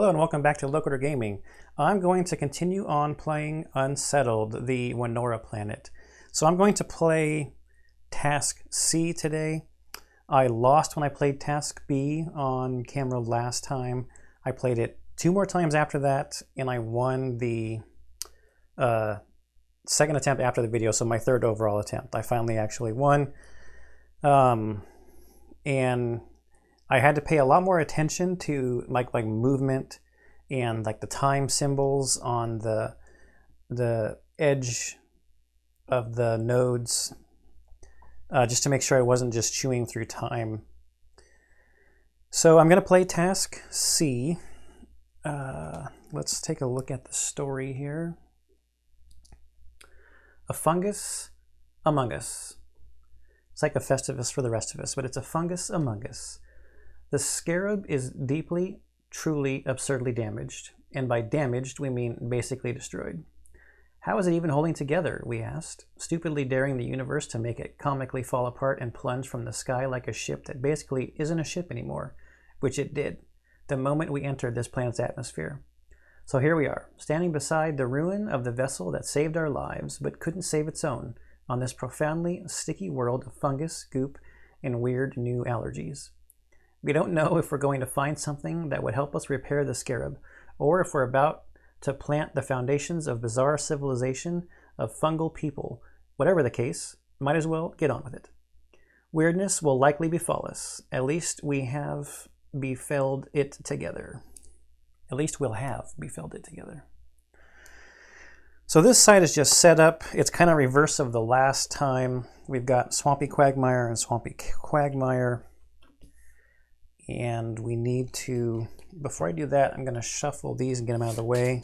Hello and welcome back to Locator Gaming. I'm going to continue on playing Unsettled, the Wenora planet. So I'm going to play Task C today. I lost when I played Task B on camera last time. I played it 2 more times after that, and I won the second attempt after the video, so my 3rd overall attempt. I finally actually won. And I had to pay a lot more attention to like movement and like the time symbols on the edge of the nodes, just to make sure I wasn't just chewing through time. So I'm going to play Task C. Let's take a look at the story here. A fungus among us. It's like a Festivus for the rest of us, but it's a fungus among us. The scarab is deeply, truly, absurdly damaged. And by damaged, we mean basically destroyed. How is it even holding together, we asked, stupidly daring the universe to make it comically fall apart and plunge from the sky like a ship that basically isn't a ship anymore, which it did, the moment we entered this planet's atmosphere. So here we are, standing beside the ruin of the vessel that saved our lives, but couldn't save its own, on this profoundly sticky world of fungus, goop, and weird new allergies. We don't know if we're going to find something that would help us repair the scarab, or if we're about to plant the foundations of bizarre civilization of fungal people. Whatever the case, might as well get on with it. Weirdness will likely befall us. At least we have befelled it together. At least we'll have befelled it together. So this side is just set up. It's kind of reverse of the last time. We've got Swampy Quagmire and Swampy Quagmire. And we need to, before I do that, I'm going to shuffle these and get them out of the way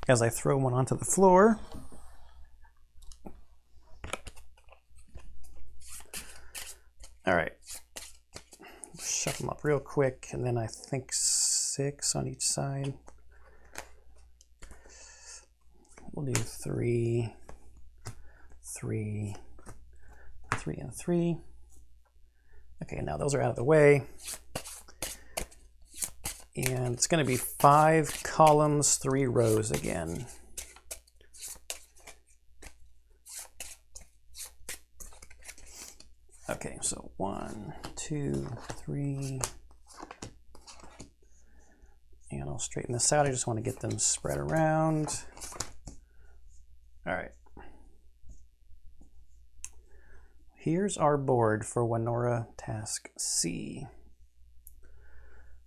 as I throw one onto the floor. All right, shuffle them up real quick, and then I think 6 on each side. We'll do 3, 3, 3, and 3. Okay, now those are out of the way. And it's going to be 5 columns, 3 rows again. Okay, so 1, 2, 3. And I'll straighten this out. I just want to get them spread around. All right. Here's our board for Wenora Task C.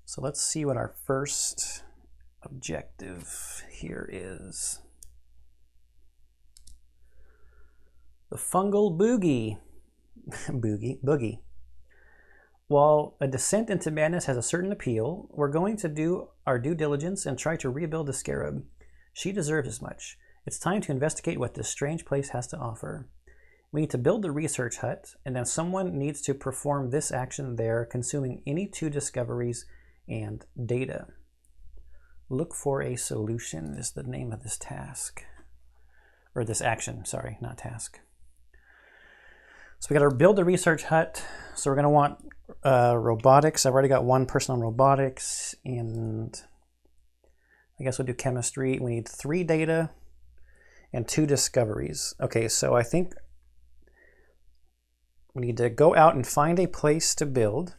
So let's see what our first objective here is. The fungal boogie. Boogie. While a descent into madness has a certain appeal, we're going to do our due diligence and try to rebuild the scarab. She deserves as much. It's time to investigate what this strange place has to offer. We need to build the research hut, and then someone needs to perform this action there, consuming any 2 discoveries and data. Look for a solution is the name of this task. Or this action, sorry, not task. So we got to build the research hut. So we're going to want robotics. I've already got 1 person on robotics, and I guess we'll do chemistry. We need 3 data and 2 discoveries. Okay, so I think we need to go out and find a place to build.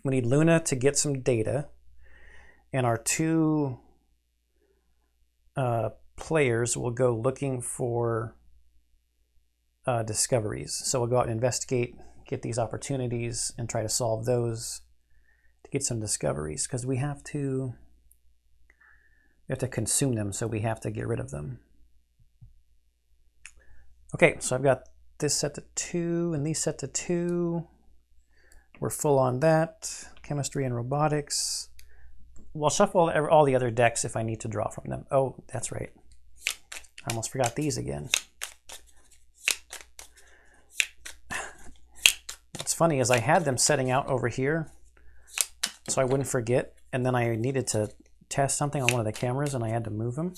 We need Luna to get some data. And our 2 players will go looking for discoveries. So we'll go out and investigate, get these opportunities, and try to solve those to get some discoveries. Because we have to consume them, so we have to get rid of them. Okay, so I've got this set to 2 and these set to 2. We're full on that. Chemistry and robotics. We'll shuffle all the other decks if I need to draw from them. Oh, that's right. I almost forgot these again. What's funny is I had them setting out over here so I wouldn't forget, and then I needed to test something on one of the cameras and I had to move them.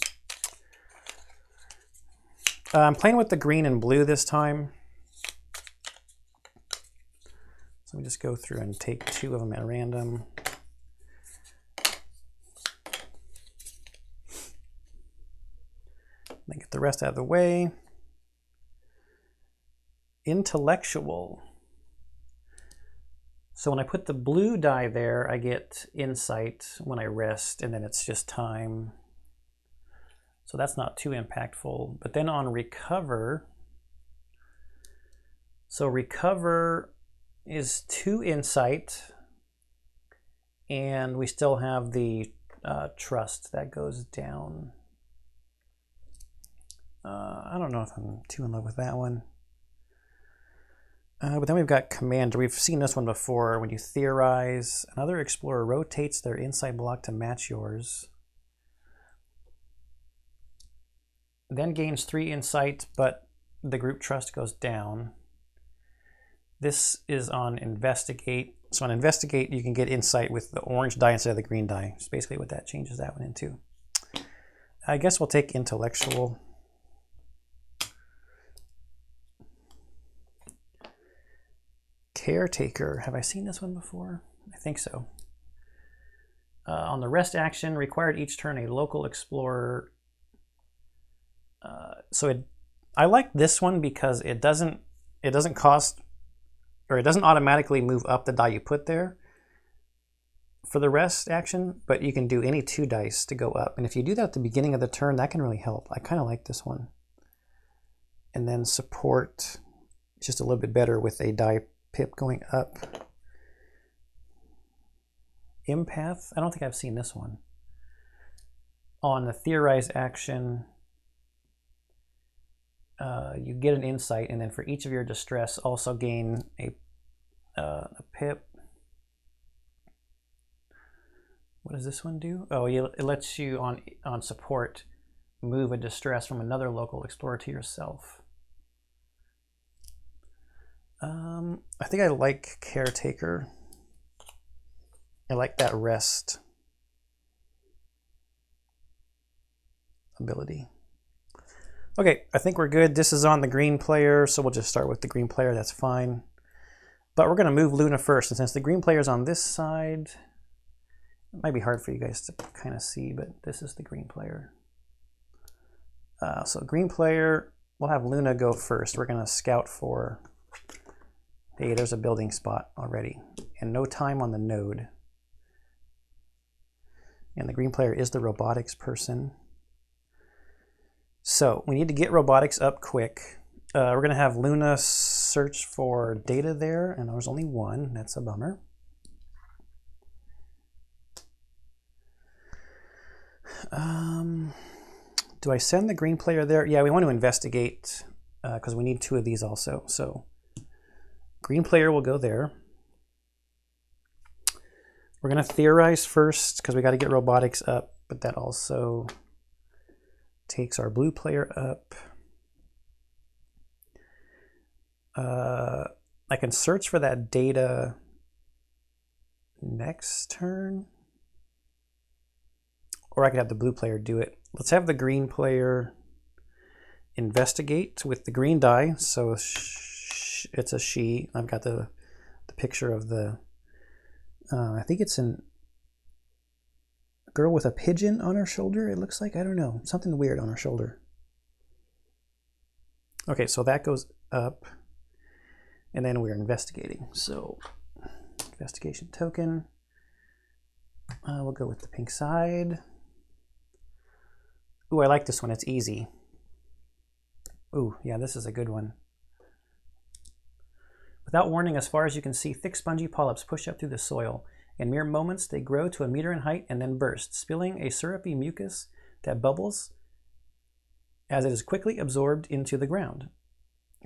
I'm playing with the green and blue this time. So we just go through and take 2 of them at random. Then get the rest out of the way. Intellectual. So when I put the blue die there, I get insight when I rest, and then it's just time. So that's not too impactful. But then on recover, so recover is 2 insight, and we still have the trust that goes down. I don't know if I'm too in love with that one. But then we've got Commander. We've seen this one before. When you theorize, another explorer rotates their insight block to match yours. Then gains 3 insight, but the group trust goes down. This is on Investigate. So on Investigate, you can get insight with the orange die instead of the green die. It's basically what that changes that one into. I guess we'll take Intellectual. Caretaker. Have I seen this one before? I think so. On the rest action, required each turn a local explorer. I like this one because it doesn't cost, or it doesn't automatically move up the die you put there for the rest action, but you can do any 2 dice to go up. And if you do that at the beginning of the turn, that can really help. I kind of like this one. And then support just a little bit better with a die pip going up. Empath. I don't think I've seen this one. On the theorize action, you get an insight, and then for each of your distress, also gain a pip. What does this one do? Oh, it lets you on support move a distress from another local explorer to yourself. I think I like Caretaker. I like that rest ability. Okay, I think we're good. This is on the green player, so we'll just start with the green player. That's fine. But we're going to move Luna first, and since the green player is on this side, it might be hard for you guys to kind of see, but this is the green player. So green player, we'll have Luna go first. We're going to scout for... Hey, there's a building spot already, and no time on the node. And the green player is the robotics person. So we need to get robotics up quick. We're going to have Luna search for data there, and there's only 1. That's a bummer. Do I send the green player there? Yeah, we want to investigate because we need 2 of these also. So green player will go there. We're going to theorize first because we got to get robotics up, but that also takes our blue player up. I can search for that data next turn, or I could have the blue player do it. Let's have the green player investigate with the green die. So it's a she. I've got the picture of the, I think it's a girl with a pigeon on her shoulder, it looks like. I don't know. Something weird on her shoulder. Okay, so that goes up. And then we're investigating. So investigation token. We'll go with the pink side. Ooh, I like this one. It's easy. Ooh, yeah, this is a good one. Without warning, as far as you can see, thick spongy polyps push up through the soil. In mere moments, they grow to 1 meter in height and then burst, spilling a syrupy mucus that bubbles as it is quickly absorbed into the ground.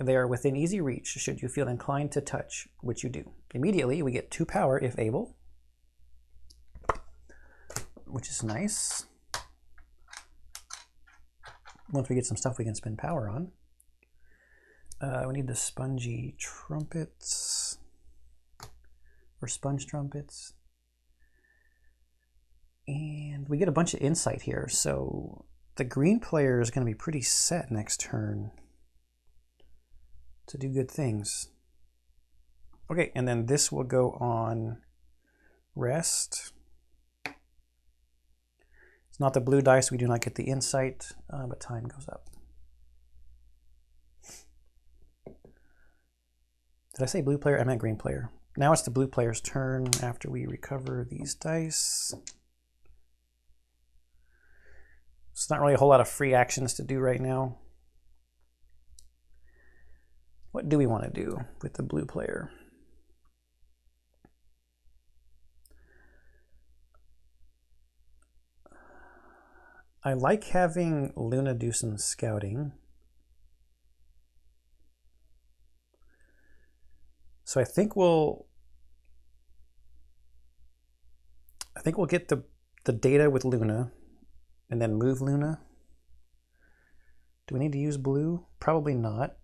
They are within easy reach should you feel inclined to touch, which you do. Immediately, we get 2 power if able, which is nice. Once we get some stuff we can spend power on. We need the spongy trumpets, or sponge trumpets. And we get a bunch of insight here, so the green player is going to be pretty set next turn to do good things. Okay, and then this will go on rest. It's not the blue dice, we do not get the insight, but time goes up. Did I say blue player? I meant green player. Now it's the blue player's turn after we recover these dice. It's not really a whole lot of free actions to do right now. What do we want to do with the blue player? I like having Luna do some scouting. So I think we'll get the data with Luna and then move Luna. Do we need to use blue? Probably not.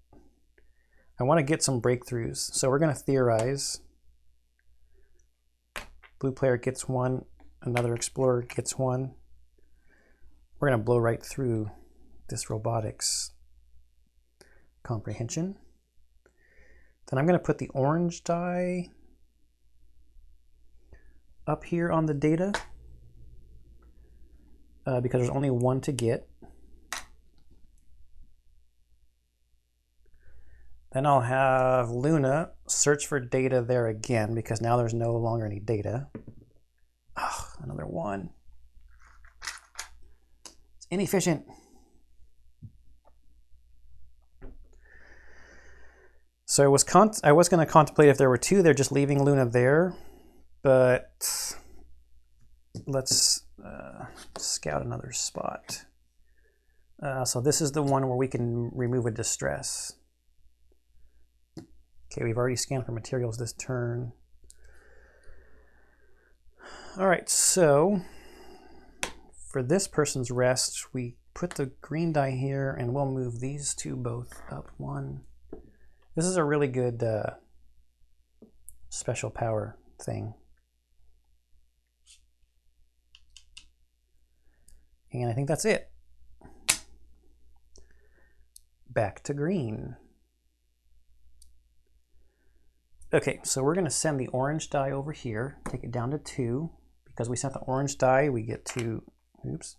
I want to get some breakthroughs. So we're going to theorize. Blue player gets one, another explorer gets one. We're going to blow right through this robotics comprehension. Then I'm going to put the orange die up here on the data because there's only one to get. Then I'll have Luna search for data there again because now there's no longer any data. Oh, another one. It's inefficient. So I was going to contemplate if there were two, they're just leaving Luna there, but let's scout another spot. So this is the one where we can remove a distress. Okay, we've already scanned for materials this turn. All right, so for this person's rest, we put the green die here and we'll move these two both up one. This is a really good special power thing. And I think that's it. Back to green. Okay, so we're going to send the orange die over here, take it down to 2. Because we sent the orange die, we get to, oops,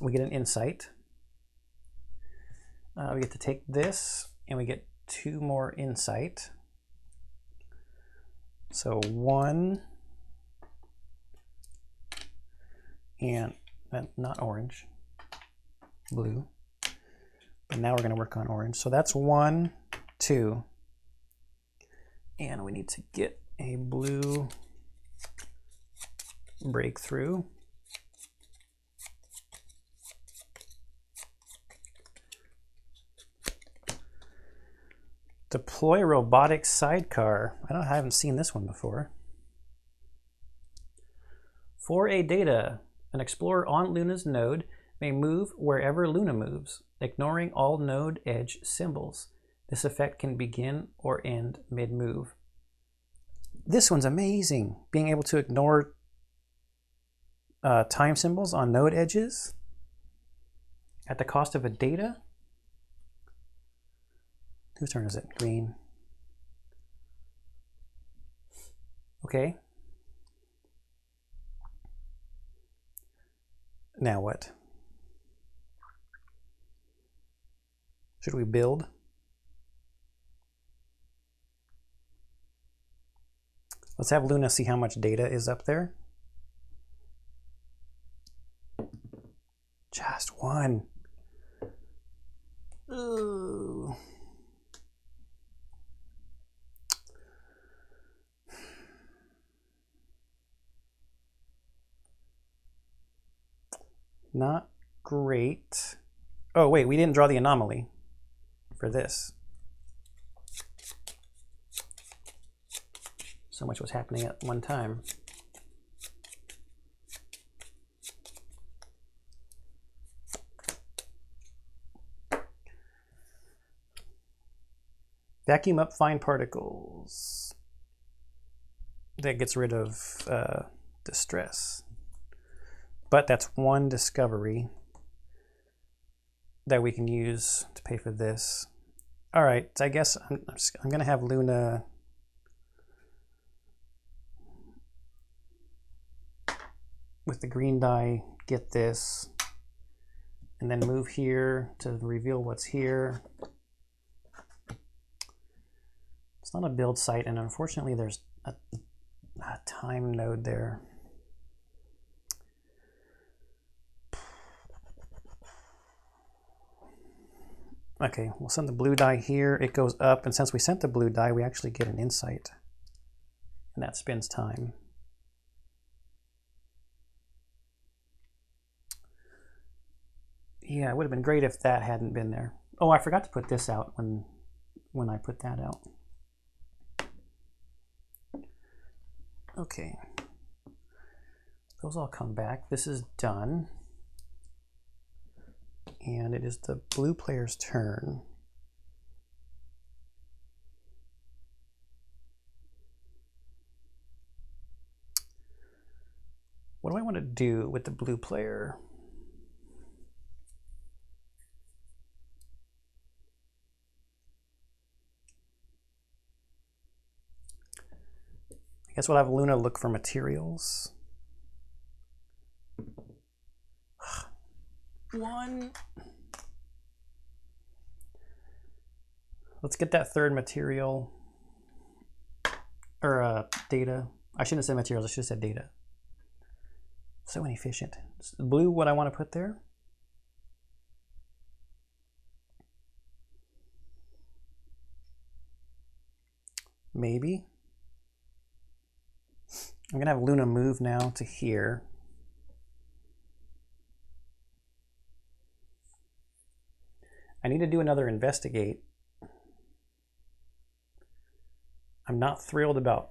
we get an insight. We get to take this, and we get 2 more insight. So 1, and not orange, blue. But now we're going to work on orange. So that's 1, 2. And we need to get a blue breakthrough. Deploy robotics sidecar. I haven't seen this one before. For a data, an explorer on Luna's node may move wherever Luna moves, ignoring all node edge symbols. This effect can begin or end mid-move. This one's amazing. Being able to ignore time symbols on node edges at the cost of a data. Whose turn is it? Green. Okay. Now what? Should we build? Let's have Luna see how much data is up there. Just 1. Ooh. Not great. Oh wait, we didn't draw the anomaly for this. So much was happening at one time. Vacuum up fine particles. That gets rid of distress. But that's 1 discovery that we can use to pay for this. All right, I guess I'm going to have Luna with the green die, get this, and then move here to reveal what's here. It's not a build site, and unfortunately there's a time node there. Okay, we'll send the blue die here, it goes up, and since we sent the blue die, we actually get an insight, and that spends time. Yeah, it would have been great if that hadn't been there. Oh, I forgot to put this out when I put that out. Okay, those all come back. This is done. And it is the blue player's turn. What do I want to do with the blue player? I guess we'll have Luna look for materials. One. Let's get that third material, or data. I shouldn't have said materials, I should have said data. So inefficient. Blue, what I want to put there? Maybe. I'm gonna have Luna move now to here. I need to do another investigate. I'm not thrilled about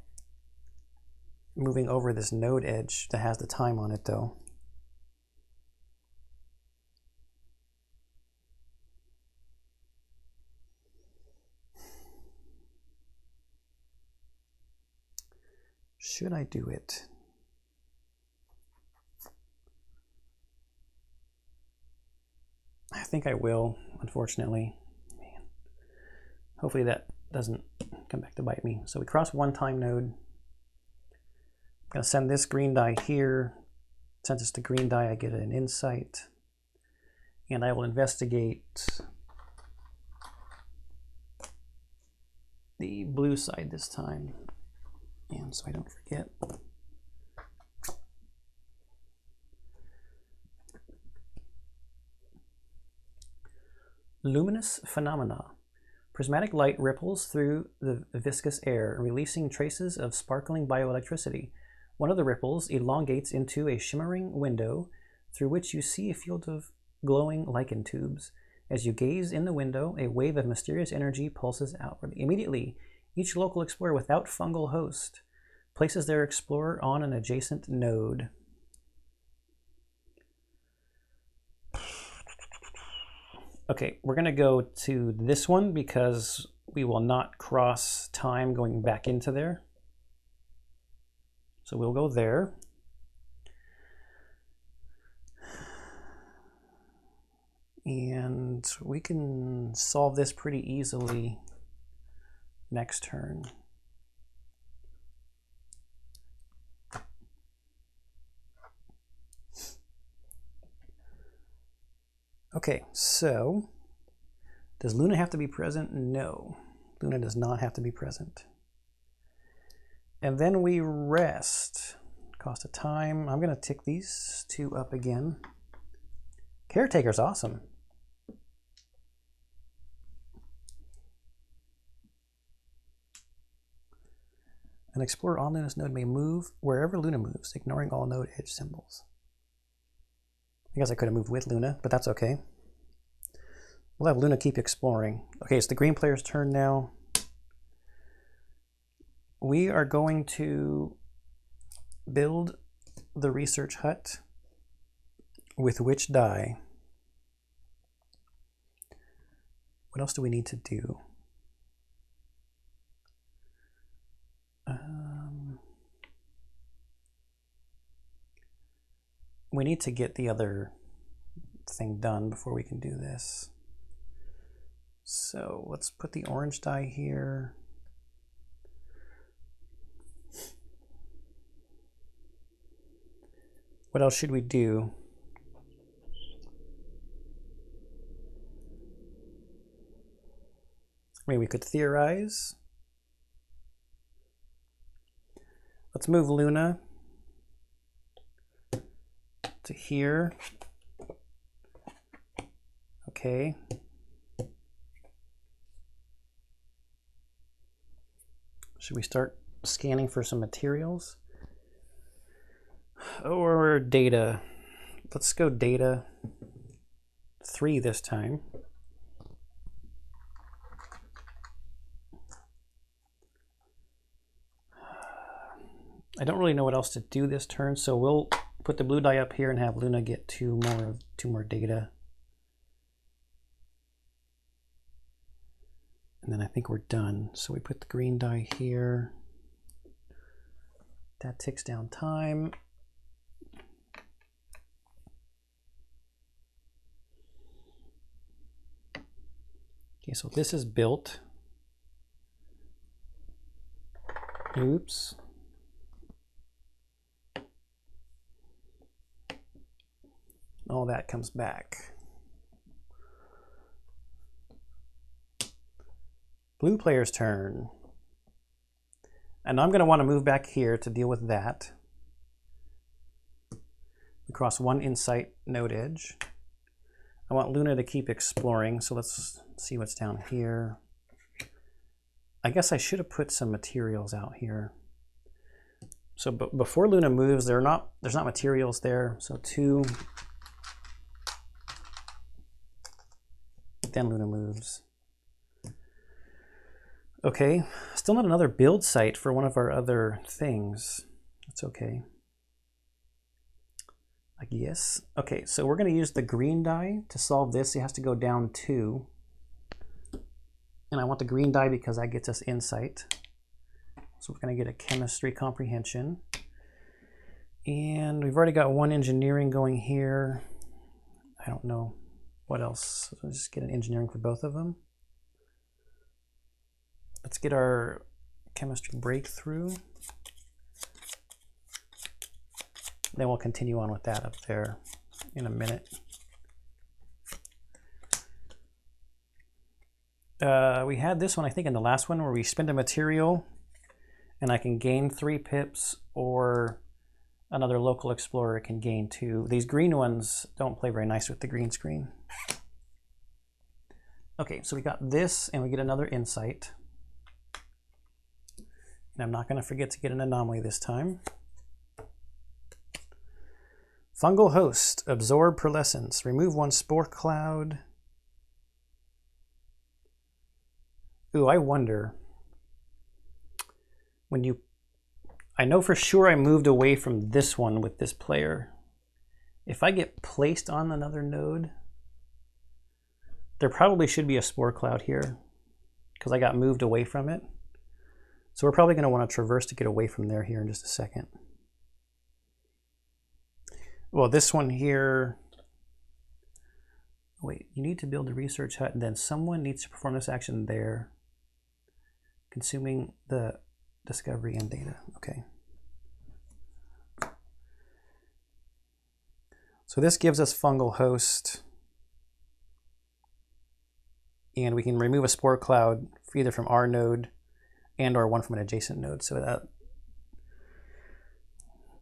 moving over this node edge that has the time on it though. Should I do it? I think I will, unfortunately. Man. Hopefully that doesn't come back to bite me. So we cross one time node. I'm going to send this green die here. Since it's the green die, I get an insight. And I will investigate the blue side this time. And so I don't forget. Luminous phenomena. Prismatic light ripples through the viscous air, releasing traces of sparkling bioelectricity. One of the ripples elongates into a shimmering window through which you see a field of glowing lichen tubes. As you gaze in the window, a wave of mysterious energy pulses outward. Immediately, each local explorer without fungal host places their explorer on an adjacent node. Okay, we're going to go to this one because we will not cross time going back into there. So we'll go there. And we can solve this pretty easily next turn. Okay, so does Luna have to be present? No, Luna does not have to be present. And then we rest. Cost of time. I'm going to tick these two up again. Caretaker's awesome. An explorer on Luna's node may move wherever Luna moves, ignoring all node edge symbols. I guess I could have moved with Luna, but that's okay. We'll have Luna keep exploring. Okay, it's the green player's turn now. We are going to build the research hut with which die? What else do we need to do? We need to get the other thing done before we can do this. So let's put the orange die here. What else should we do? Maybe we could theorize. Let's move Luna to here. Okay. Should we start scanning for some materials? Or data? Let's go data 3 this time. I don't really know what else to do this turn, so we'll put the blue die up here and have Luna get two more data. And then I think we're done. So we put the green die here. That ticks down time. Okay, so this is built. Oops. All that comes back. Blue player's turn. And I'm going to want to move back here to deal with that. Across one insight node edge. I want Luna to keep exploring, so let's see what's down here. I guess I should have put some materials out here. So before Luna moves, there's not materials there, so 2. Then Luna moves. Okay, still not another build site for one of our other things. That's okay. I guess. Okay, so we're going to use the green die to solve this. It has to go down 2. And I want the green die because that gets us insight. So we're going to get a chemistry comprehension. And we've already got 1 engineering going here. I don't know what else. Let's just get an engineering for both of them. Let's get our chemistry breakthrough. Then we'll continue on with that up there in a minute. We had this one, I think, in the last one where we spend a material and I can gain 3 pips, or another local explorer can gain 2. These green ones don't play very nice with the green screen. Okay, so we got this and we get another insight. And I'm not going to forget to get an anomaly this time. Fungal host, absorb pearlescence, remove 1 spore cloud. Ooh, I wonder, when you, I know for sure I moved away from this one with this player. If I get placed on another node, there probably should be a spore cloud here because I got moved away from it. So we're probably going to want to traverse to get away from there here in just a second. Well, this one here, wait, you need to build a research hut and then someone needs to perform this action there, consuming the discovery and data. Okay. So this gives us fungal host, and we can remove a spore cloud either from our node and or 1 from an adjacent node. So that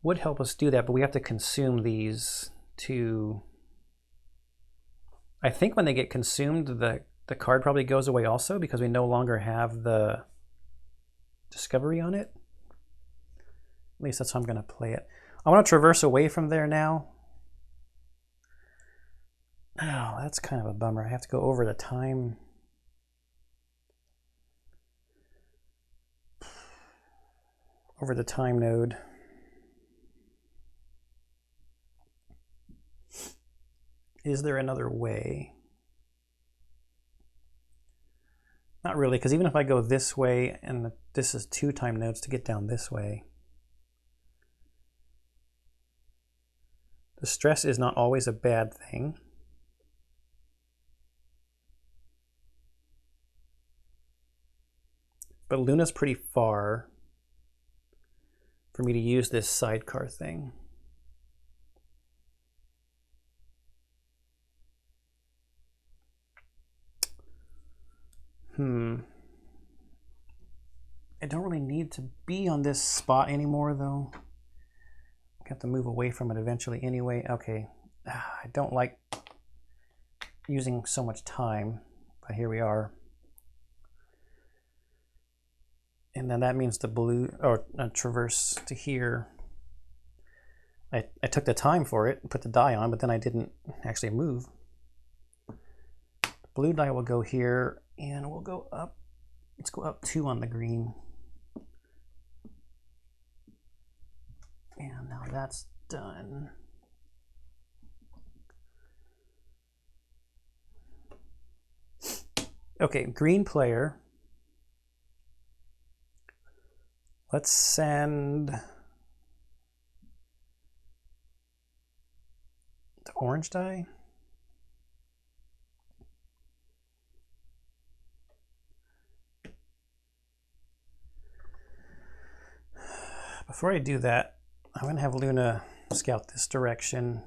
would help us do that, but we have to consume these to, I think when they get consumed, the card probably goes away also because we no longer have the discovery on it. At least that's how I'm going to play it. I want to traverse away from there now. Oh, that's kind of a bummer. I have to go over the time. Over the time node. Is there another way? Not really, because even if I go this way, and this is 2 time nodes to get down this way, the stress is not always a bad thing. But Luna's pretty far for me to use this sidecar thing. I don't really need to be on this spot anymore, though. I have to move away from it eventually anyway. Okay, I don't like using so much time, but here we are. And then that means the blue, or traverse to here. I took the time for it and put the die on, but then I didn't actually move. The blue die will go here, and we'll go up. Let's go up 2 on the green. And now that's done. Okay, green player. Let's send the orange die. Before I do that, I'm going to have Luna scout this direction.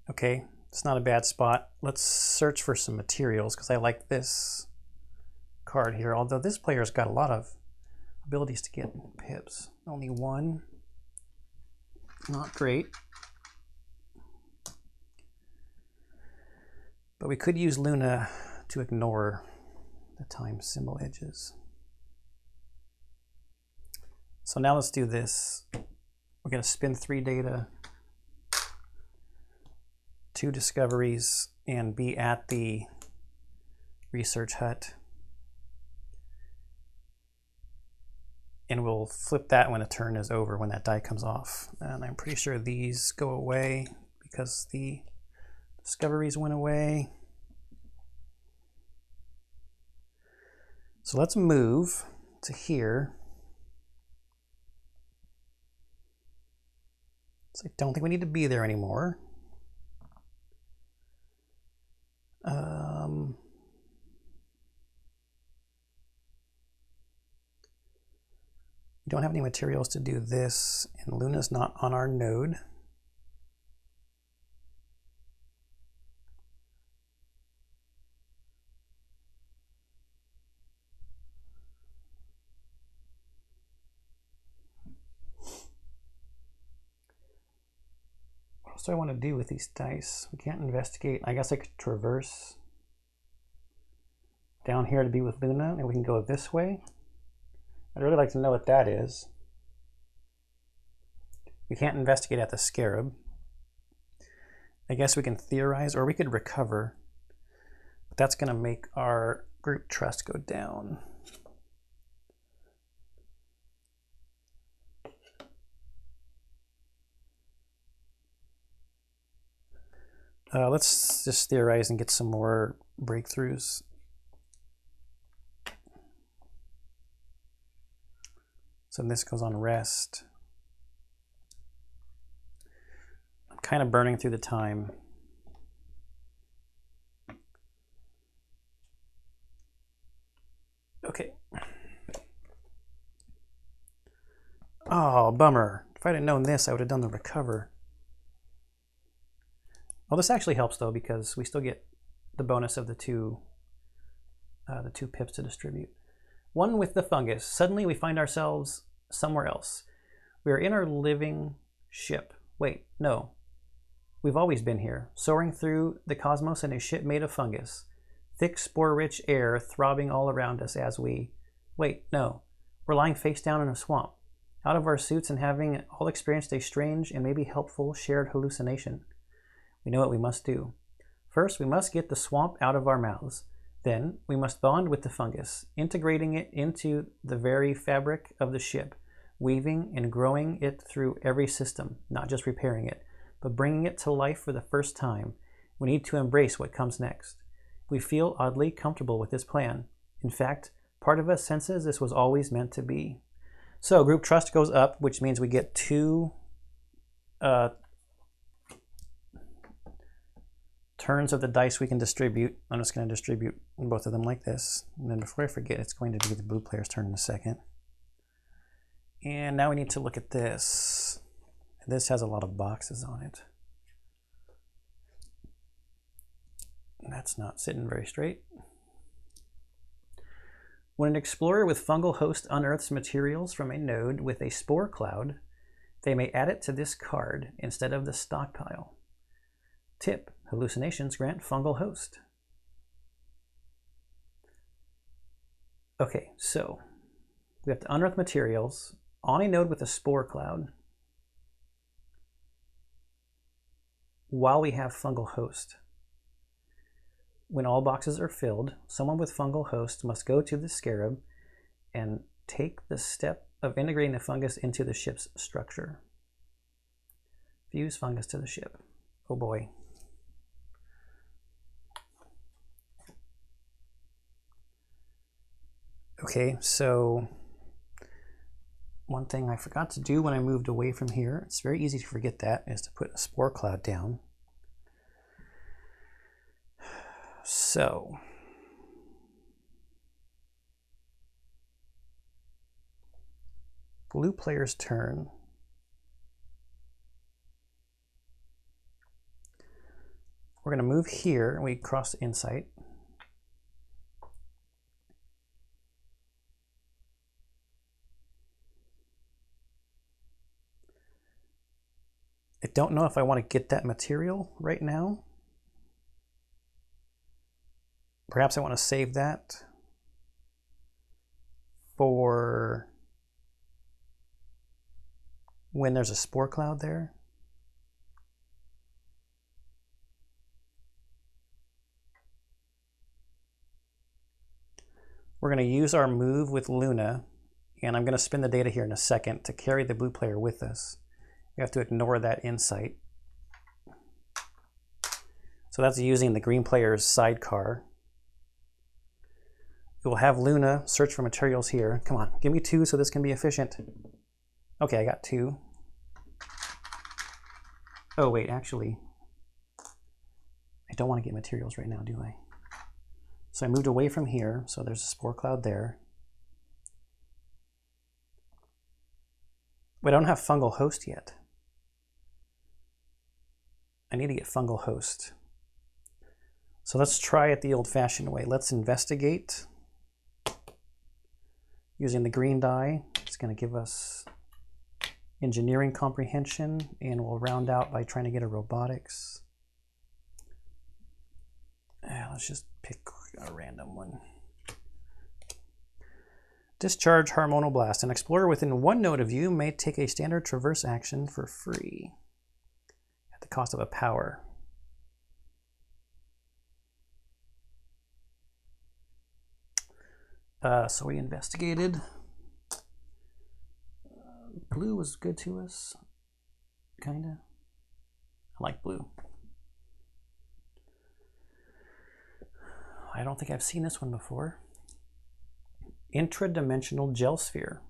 Okay, it's not a bad spot. Let's search for some materials because I like this card here. Although this player's got a lot of abilities to get pips. Only 1. Not great. But we could use Luna to ignore the time symbol edges. So now let's do this. We're going to spin 3 data, 2 discoveries, and be at the research hut. And we'll flip that when a turn is over, when that die comes off. And I'm pretty sure these go away because the discoveries went away. So let's move to here. So I don't think we need to be there anymore. We don't have any materials to do this, and Luna's not on our node. What else do I want to do with these dice? We can't investigate. I guess I could traverse down here to be with Luna, and we can go this way. I'd really like to know what that is. We can't investigate at the scarab. I guess we can theorize, or we could recover. But that's going to make our group trust go down. Let's just theorize and get some more breakthroughs. So this goes on rest. I'm kind of burning through the time. Okay. Oh, bummer. If I'd have known this, I would have done the recover. Well, this actually helps though, because we still get the bonus of the two pips to distribute. One with the fungus. Suddenly we find ourselves somewhere else. We are in our living ship. Wait, no. We've always been here, soaring through the cosmos in a ship made of fungus. Thick, spore-rich air throbbing all around us as we... Wait, no. We're lying face down in a swamp, out of our suits and having all experienced a strange and maybe helpful shared hallucination. We know what we must do. First, we must get the swamp out of our mouths. Then, we must bond with the fungus, integrating it into the very fabric of the ship, weaving and growing it through every system, not just repairing it, but bringing it to life for the first time. We need to embrace what comes next. We feel oddly comfortable with this plan. In fact, part of us senses this was always meant to be. So, group trust goes up, which means we get 2 turns of the dice we can distribute. I'm just going to distribute both of them like this. And then before I forget, it's going to be the blue player's turn in a second. And now we need to look at this. This has a lot of boxes on it. That's not sitting very straight. When an explorer with fungal host unearths materials from a node with a spore cloud, they may add it to this card instead of the stockpile. Tip: hallucinations grant fungal host. Okay, so we have to unearth materials on a node with a spore cloud while we have fungal host. When all boxes are filled, someone with fungal host must go to the scarab and take the step of integrating the fungus into the ship's structure. Fuse fungus to the ship. Oh boy. Okay, so one thing I forgot to do when I moved away from here, it's very easy to forget that, is to put a spore cloud down. So blue player's turn. We're going to move here and we cross insight. I don't know if I want to get that material right now. Perhaps I want to save that for when there's a spore cloud there. We're going to use our move with Luna, and I'm going to spin the data here in a second to carry the blue player with us. We have to ignore that insight. So that's using the green player's sidecar. We'll have Luna search for materials here. Come on, give me 2 so this can be efficient. Okay, I got 2. Oh wait, actually, I don't want to get materials right now, do I? So I moved away from here, so there's a spore cloud there. But I don't have fungal host yet. I need to get fungal host. So let's try it the old-fashioned way. Let's investigate. Using the green die, it's going to give us engineering comprehension, and we'll round out by trying to get a robotics. Let's just pick a random one. Discharge Hormonal Blast. An explorer within one node of you may take a standard traverse action for free at the cost of a power. So we investigated. Blue was good to us, kinda. I like blue. I don't think I've seen this one before. Intradimensional gel sphere.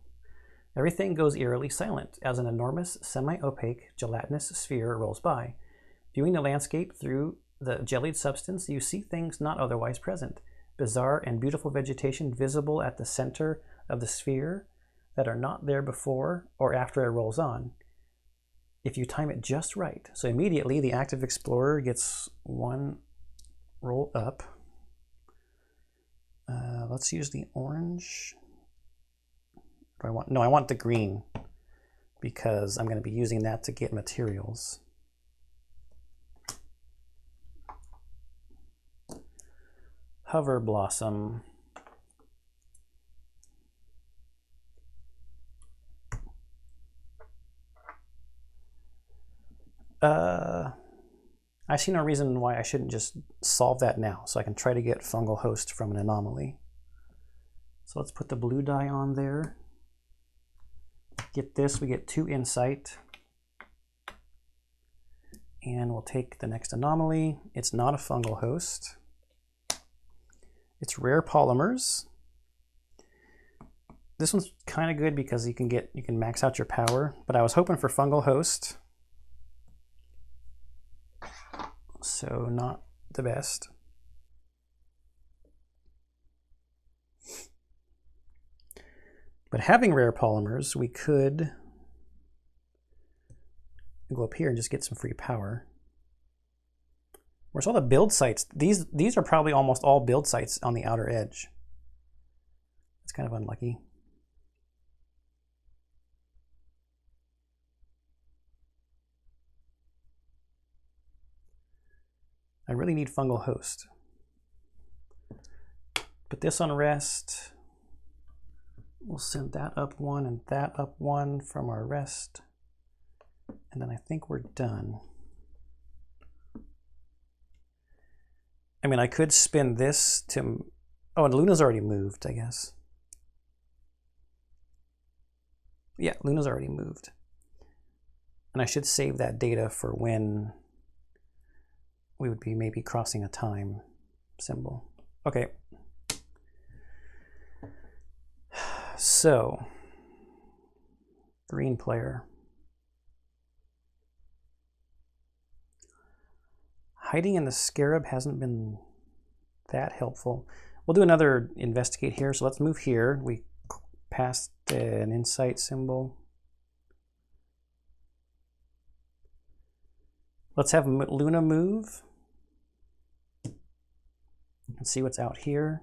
Everything goes eerily silent as an enormous, semi-opaque, gelatinous sphere rolls by. Viewing the landscape through the jellied substance, you see things not otherwise present. Bizarre and beautiful vegetation visible at the center of the sphere that are not there before or after it rolls on, if you time it just right. So immediately the active explorer gets 1 roll up. Let's use the orange. I want the green because I'm going to be using that to get materials. Hover Blossom. I see no reason why I shouldn't just solve that now, so I can try to get fungal host from an anomaly. So let's put the blue die on there. Get this, we get 2 insight. And we'll take the next anomaly. It's not a fungal host. It's rare polymers. This one's kind of good because you can max out your power, but I was hoping for fungal host. So not the best. But having rare polymers, we could go up here and just get some free power. Where's all the build sites? These are probably almost all build sites on the outer edge. It's kind of unlucky. I really need fungal host. Put this on rest. We'll send that up one and that up one from our rest. And then I think we're done. I mean, I could spin this to... Oh, and Luna's already moved, I guess. Yeah, Luna's already moved. And I should save that data for when we would be maybe crossing a time symbol. Okay. So, green player. Hiding in the scarab hasn't been that helpful. We'll do another investigate here. So let's move here. We passed an insight symbol. Let's have Luna move and see what's out here.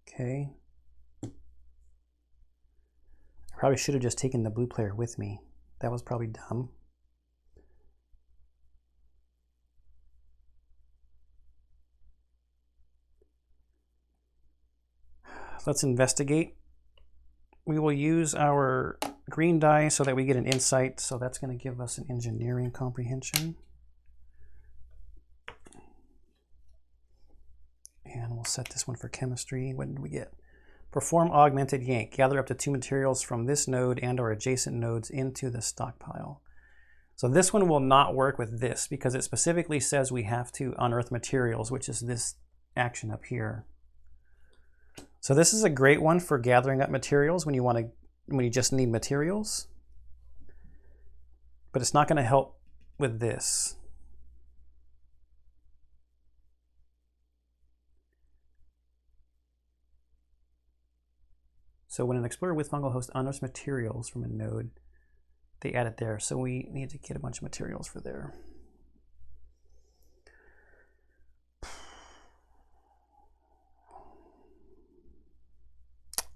Okay. I probably should have just taken the blue player with me. That was probably dumb. Let's investigate. We will use our green die so that we get an insight. So that's going to give us an engineering comprehension. And we'll set this one for chemistry. What did we get? Perform augmented yank. Gather up to 2 materials from this node and or adjacent nodes into the stockpile. So this one will not work with this because it specifically says we have to unearth materials, which is this action up here. So this is a great one for gathering up materials when you just need materials. But it's not going to help with this. So when an explorer with fungal host unearths materials from a node, they add it there. So we need to get a bunch of materials for there.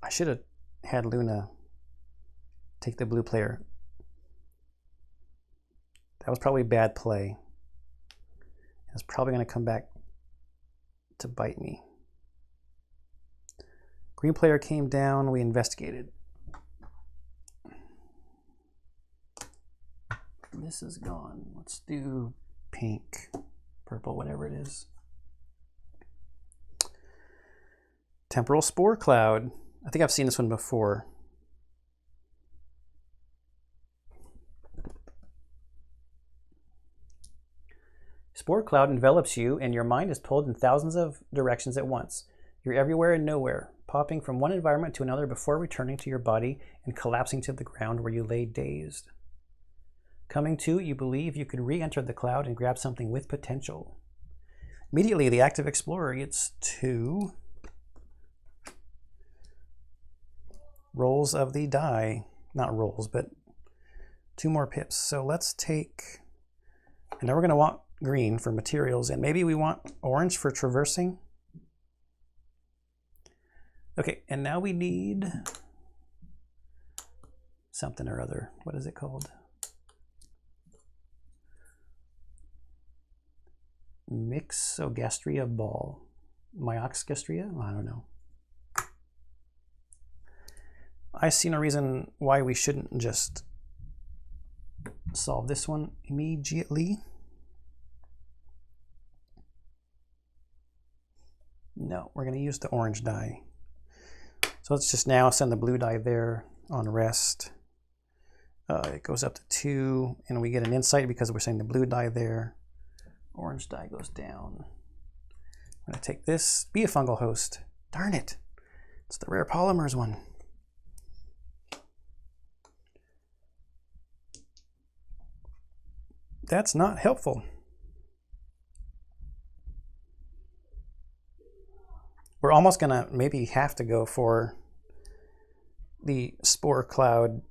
I should have had Luna take the blue player. That was probably a bad play. It's probably going to come back to bite me. Green player came down, we investigated. This is gone. Let's do pink, purple, whatever it is. Temporal spore cloud. I think I've seen this one before. Spore cloud envelops you and your mind is pulled in thousands of directions at once. You're everywhere and nowhere, popping from one environment to another before returning to your body and collapsing to the ground where you lay dazed. Coming to, you believe you can re-enter the cloud and grab something with potential. Immediately, the active explorer gets 2 rolls of the die. Not rolls, but 2 more pips. So let's take, and now we're going to want green for materials, and maybe we want orange for traversing. Okay, and now we need something or other. What is it called? Myxogastria ball. Myoxgastria? I don't know. I see no reason why we shouldn't just solve this one immediately. No, we're going to use the orange die. So let's just now send the blue die there on rest. It goes up to 2, and we get an insight because we're sending the blue die there. Orange die goes down. I'm going to take this, be a fungal host. Darn it. It's the rare polymers one. That's not helpful. We're almost going to maybe have to go for the spore cloud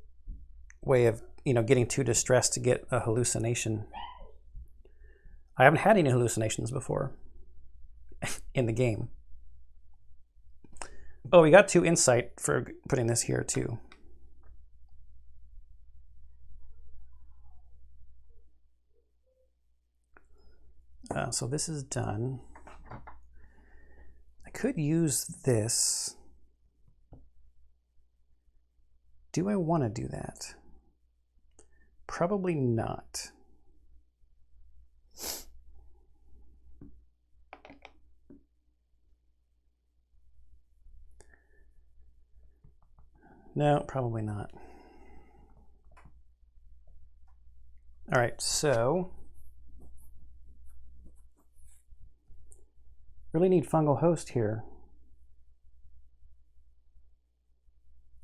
way of getting too distressed to get a hallucination. I haven't had any hallucinations before in the game. Oh, we got 2 insight for putting this here too. So this is done. I could use this. Do I want to do that? Probably not. No, probably not. All right, so really need fungal host here.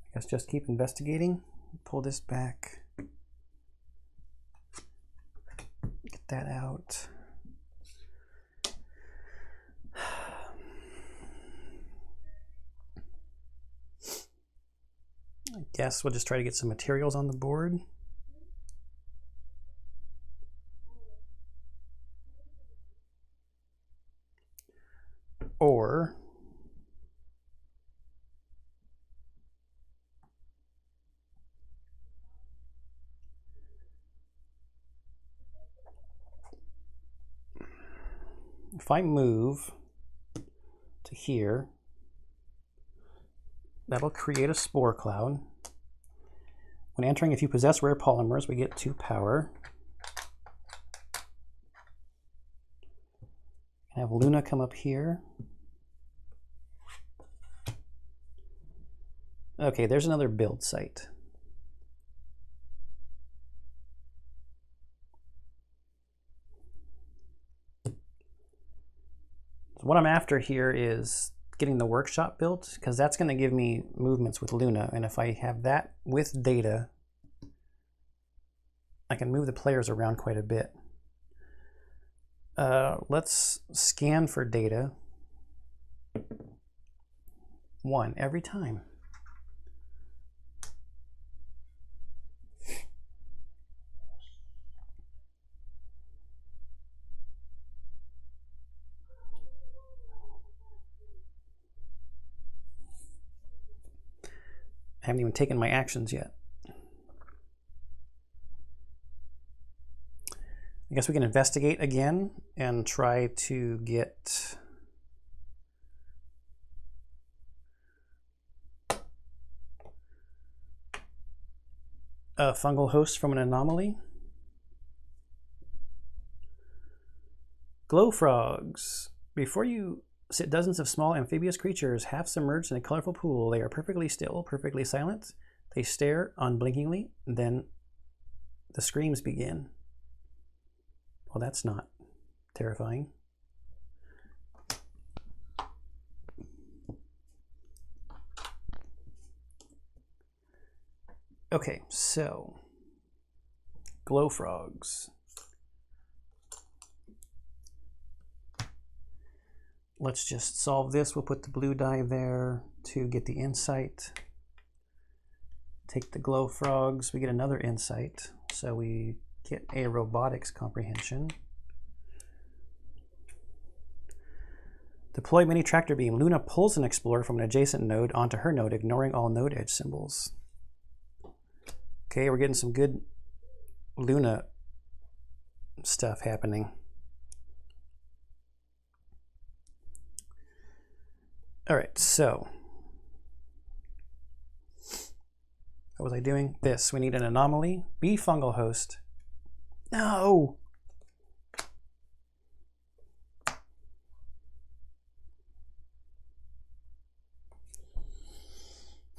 I guess just keep investigating. Pull this back. Get that out. I guess we'll just try to get some materials on the board. Or if I move to here, that'll create a spore cloud. When entering, if you possess rare polymers, we get 2 power. And have Luna come up here. Okay, there's another build site. So what I'm after here is getting the workshop built, because that's going to give me movements with Luna, and if I have that with data, I can move the players around quite a bit. Let's scan for data 1 every time. I haven't even taken my actions yet. I guess we can investigate again and try to get a fungal host from an anomaly. Glow frogs. Before you sit dozens of small amphibious creatures, half submerged in a colorful pool. They are perfectly still, perfectly silent. They stare unblinkingly, then the screams begin. Well, that's not terrifying. Okay, so glow frogs. Let's just solve this. We'll put the blue die there to get the insight. Take the glow frogs, we get another insight. So we get a robotics comprehension. Deploy mini tractor beam. Luna pulls an explorer from an adjacent node onto her node, ignoring all node edge symbols. Okay, we're getting some good Luna stuff happening. All right, so what was I doing? This, we need an anomaly. Be fungal host. No!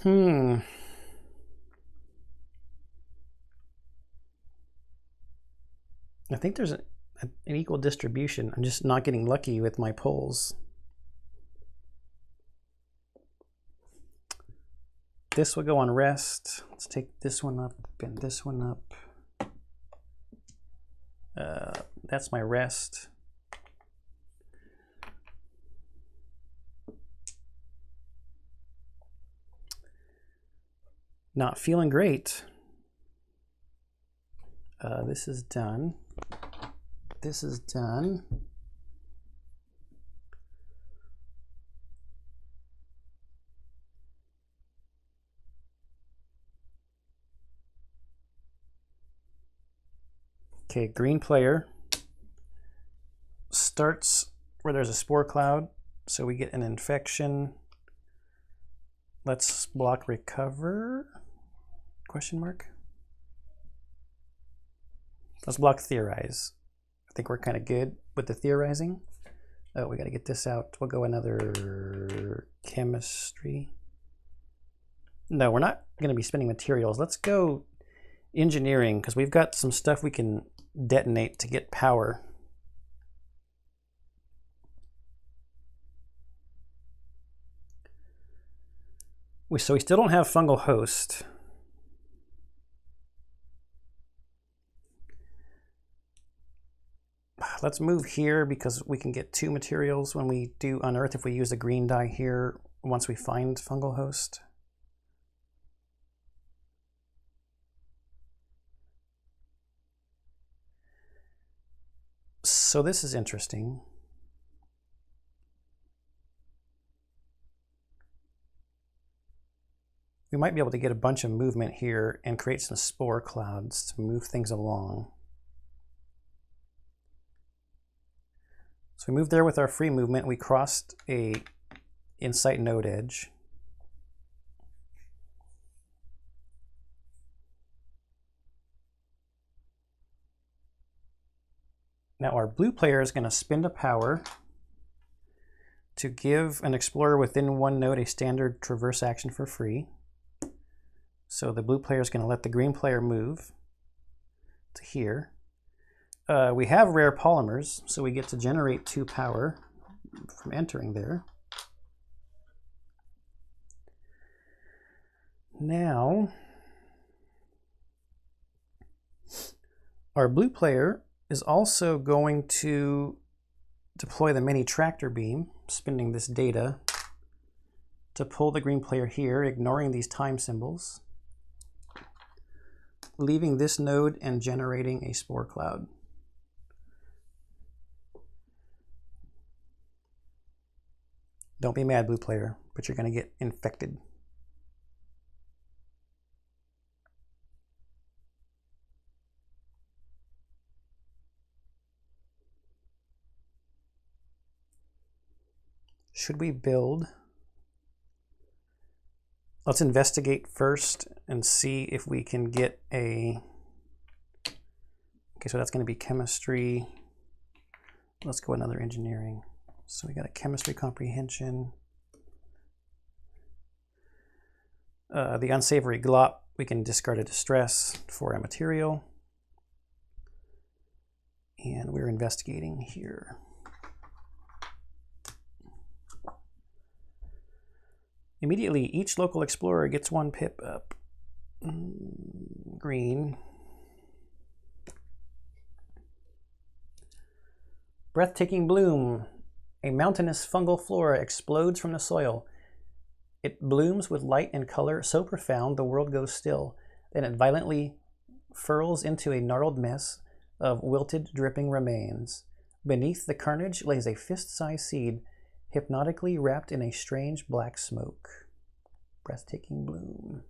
I think there's an equal distribution. I'm just not getting lucky with my polls. This will go on rest. Let's take this one up and this one up. That's my rest. Not feeling great. This is done. This is done. Okay, green player starts where there's a spore cloud, so we get an infection. Let's block recover, question mark. Let's block theorize. I think we're kind of good with the theorizing. Oh, we got to get this out. We'll go another chemistry. No, we're not going to be spending materials. Let's go engineering, because we've got some stuff we can detonate to get power. So we still don't have fungal host. Let's move here because we can get 2 materials when we do unearth if we use a green dye here once we find fungal host. So this is interesting. We might be able to get a bunch of movement here and create some spore clouds to move things along. So we moved there with our free movement. We crossed a insight node edge. Now our blue player is going to spend a power to give an explorer within one node a standard traverse action for free. So the blue player is going to let the green player move to here. We have rare polymers, so we get to generate 2 power from entering there. Now, our blue player is also going to deploy the mini tractor beam, spending this data to pull the green player here, ignoring these time symbols, leaving this node and generating a spore cloud. Don't be mad, blue player, but you're going to get infected. Should we build? Let's investigate first and see if we can get a... Okay, so that's going to be chemistry. Let's go another engineering. So we got a chemistry comprehension. The unsavory glop, we can discard a distress for a material. And we're investigating here. Immediately, each local explorer gets 1 pip up. Green. Breathtaking bloom. A mountainous fungal flora explodes from the soil. It blooms with light and color so profound the world goes still. Then it violently furls into a gnarled mess of wilted, dripping remains. Beneath the carnage lays a fist-sized seed, hypnotically wrapped in a strange black smoke. Breathtaking bloom.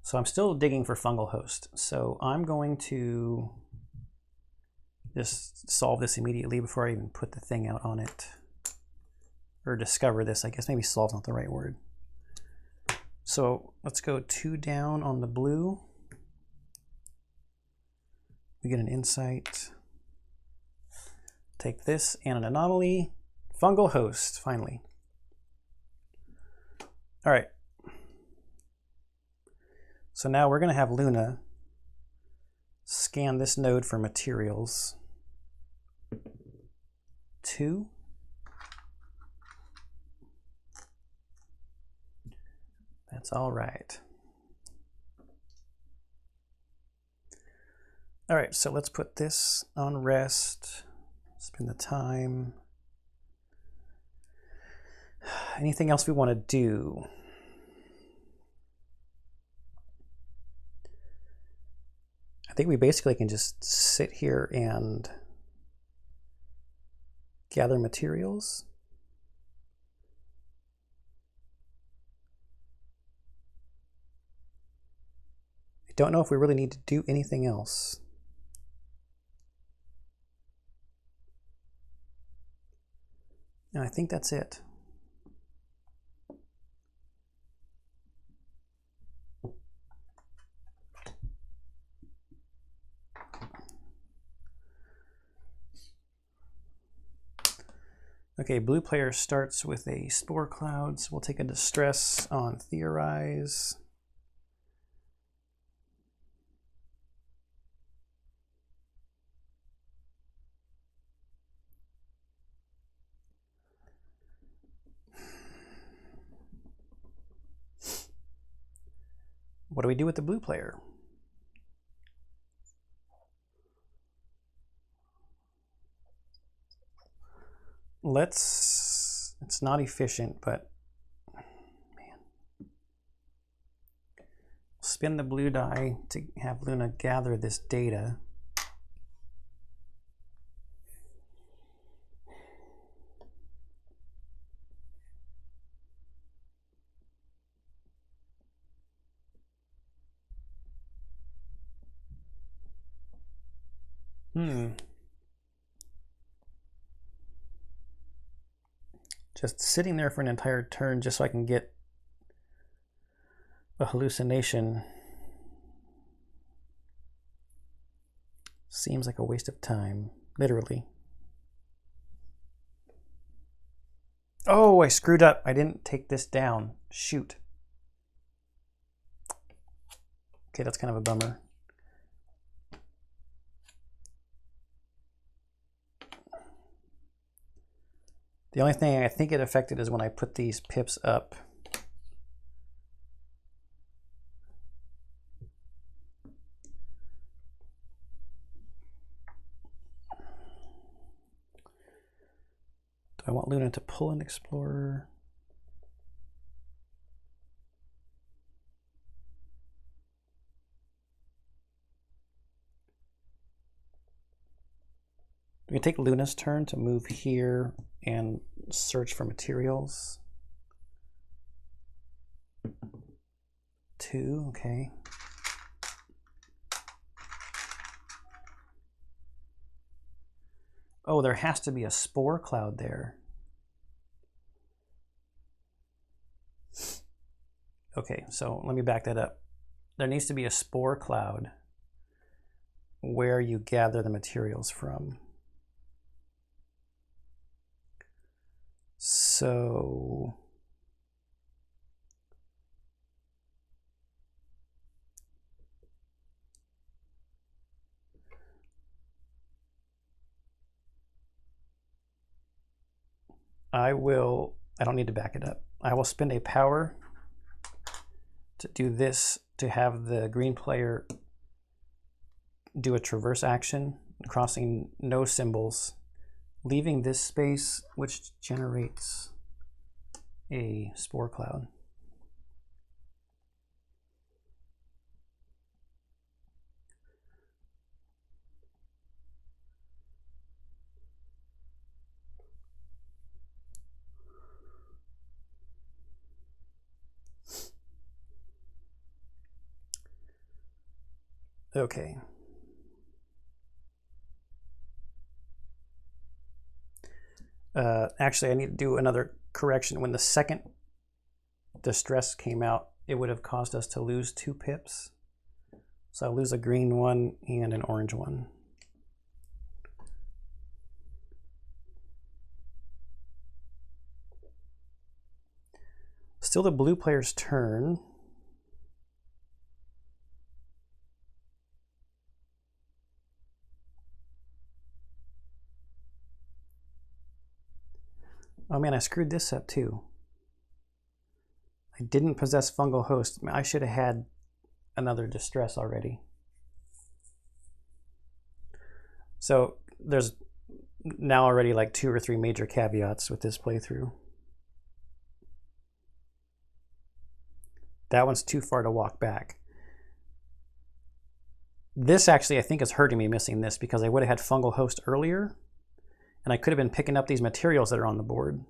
So I'm still digging for fungal host. So I'm going to just solve this immediately before I even put the thing out on it. Or discover this, I guess. Maybe solve's not the right word. So let's go 2 down on the blue. We get an insight. Take this and an anomaly. Fungal host, finally. All right. So now we're going to have Luna scan this node for materials. 2. That's all right. All right, so let's put this on rest. Spend the time. Anything else we want to do? I think we basically can just sit here and gather materials. I don't know if we really need to do anything else. And I think that's it. Okay, blue player starts with a spore cloud, so we'll take a distress on theorize. What do we do with the blue player? It's not efficient, but man. Spin the blue die to have Luna gather this data. Just sitting there for an entire turn just so I can get a hallucination seems like a waste of time, literally. Oh, I screwed up. I didn't take this down. Shoot. Okay, that's kind of a bummer. The only thing I think it affected is when I put these pips up. Do I want Luna to pull an explorer? We can take Luna's turn to move here and search for materials. 2, okay. Oh, there has to be a spore cloud there. Okay, so let me back that up. There needs to be a spore cloud where you gather the materials from. So I don't need to back it up. I will spend a power to do this, to have the green player do a traverse action, crossing no symbols, leaving this space, which generates a spore cloud. Okay. Actually, I need to do another correction. When the second distress came out, it would have caused us to lose 2 pips. So I'll lose a green one and an orange one. Still the blue player's turn. Oh man, I screwed this up too. I didn't possess fungal host. I should have had another distress already. So there's now already like 2 or 3 major caveats with this playthrough. That one's too far to walk back. This actually, I think, is hurting me missing this because I would have had fungal host earlier, and I could have been picking up these materials that are on the board.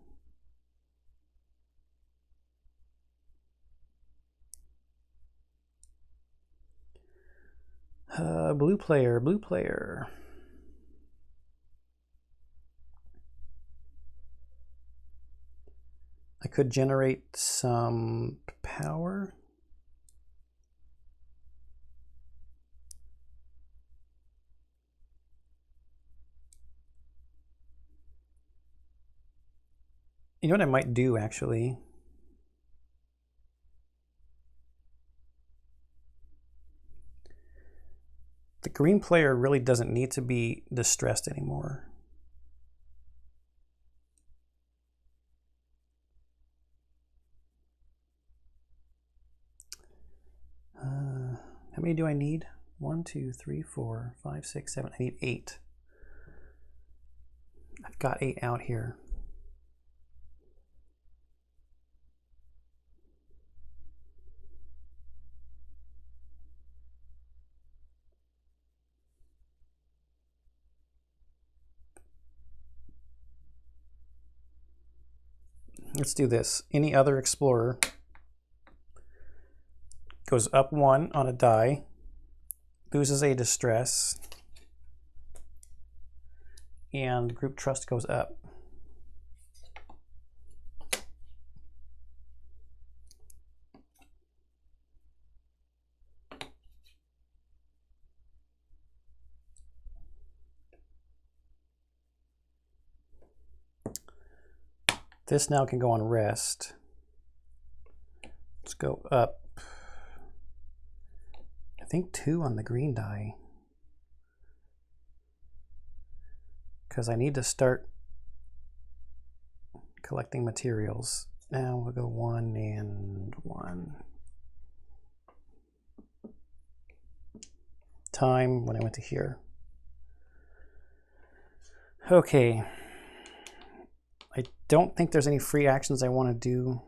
Blue player, blue player. I could generate some power. You know what I might do, actually? The green player really doesn't need to be distressed anymore. How many do I need? 1, 2, 3, 4, 5, 6, 7. I need 8. I've got 8 out here. Let's do this. Any other explorer goes up 1 on a die, loses a distress, and group trust goes up. This now can go on rest. Let's go up. I think 2 on the green die. Because I need to start collecting materials. Now we'll go 1 and 1. Time when I went to here. Okay. I don't think there's any free actions I want to do.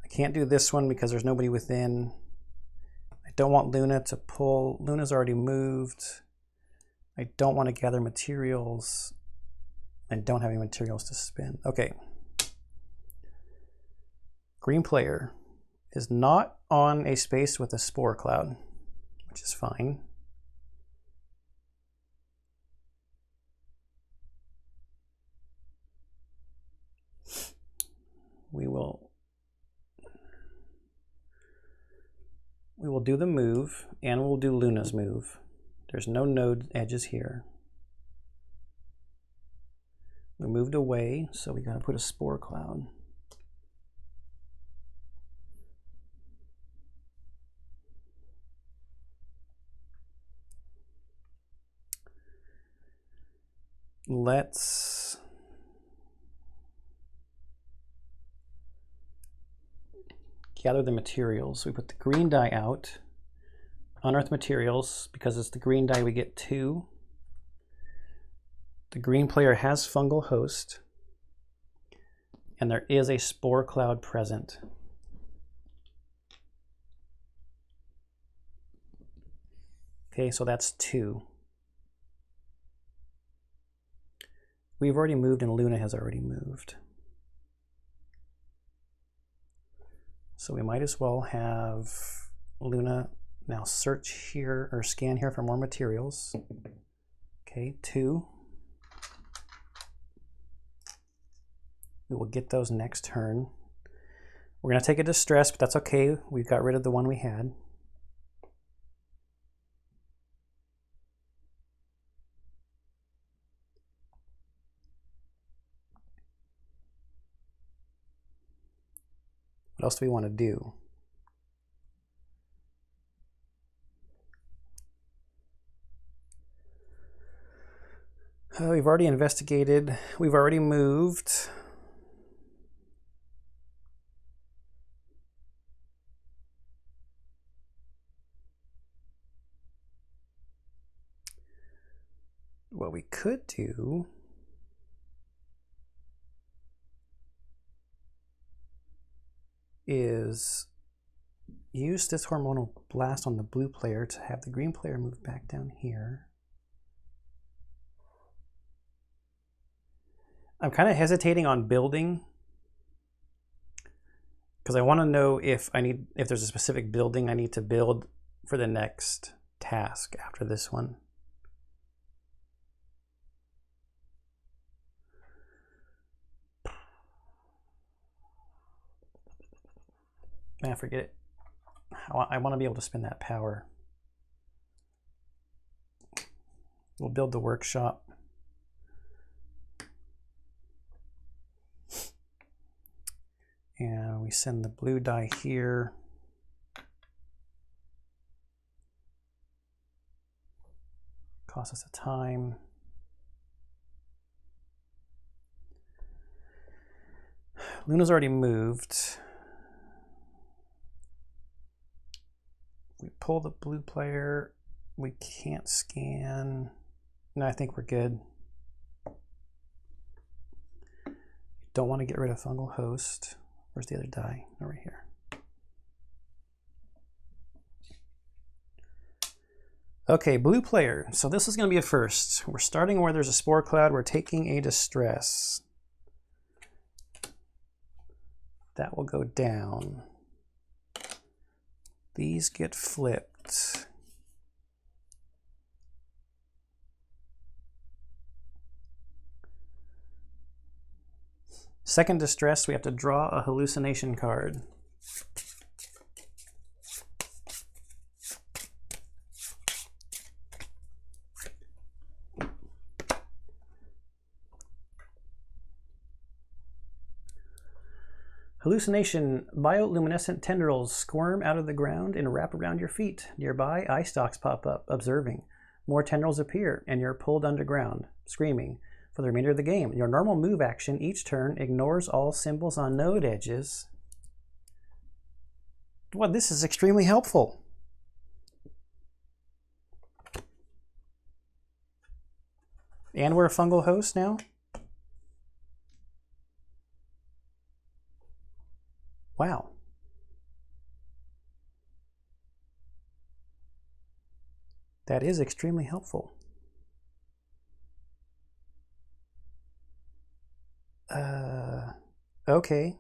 I can't do this one because there's nobody within. I don't want Luna to pull. Luna's already moved. I don't want to gather materials. I don't have any materials to spend. Okay. Green player is not on a space with a spore cloud, which is fine. We will do the move, and we'll do Luna's move. There's no node edges here. We moved away, so we gotta put a spore cloud. Let's gather the materials. We put the green die out, unearth materials. Because it's the green die, we get 2. The green player has fungal host, and there is a spore cloud present. Okay, so that's 2. We've already moved, and Luna has already moved. So we might as well have Luna now search here or scan here for more materials. Okay, 2. We will get those next turn. We're going to take a distress, but that's okay. We've got rid of the one we had. What else do we want to do? We've already investigated. We've already moved. What we could do is use this hormonal blast on the blue player to have the green player move back down here. I'm kind of hesitating on building because I want to know if there's a specific building I need to build for the next task after this one. Man, forget it. I want to be able to spend that power. We'll build the workshop. And we send the blue die here. Costs us a time. Luna's already moved. We pull the blue player. We can't scan. No, I think we're good. Don't want to get rid of fungal host. Where's the other die? Over here. Okay, blue player. So this is going to be a first. We're starting where there's a spore cloud. We're taking a distress. That will go down. These get flipped. Second distress, we have to draw a hallucination card. Hallucination, bioluminescent tendrils squirm out of the ground and wrap around your feet. Nearby, eye stalks pop up, observing. More tendrils appear, and you're pulled underground, screaming. For the remainder of the game, your normal move action each turn ignores all symbols on node edges. Well, this is extremely helpful. And we're a fungal host now? Wow. That is extremely helpful. Okay.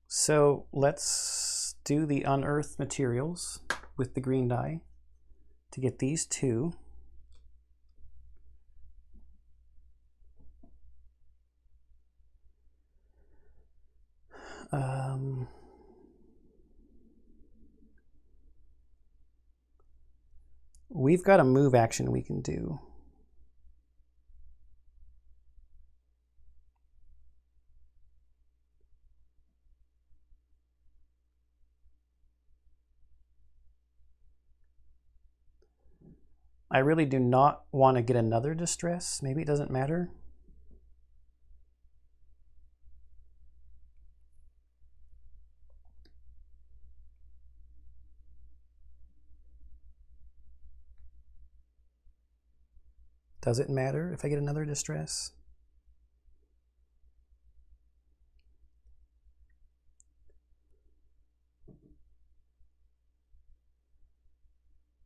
So let's do the unearthed materials with the green die to get these two. We've got a move action we can do. I really do not want to get another distress. Maybe it doesn't matter. Does it matter if I get another distress?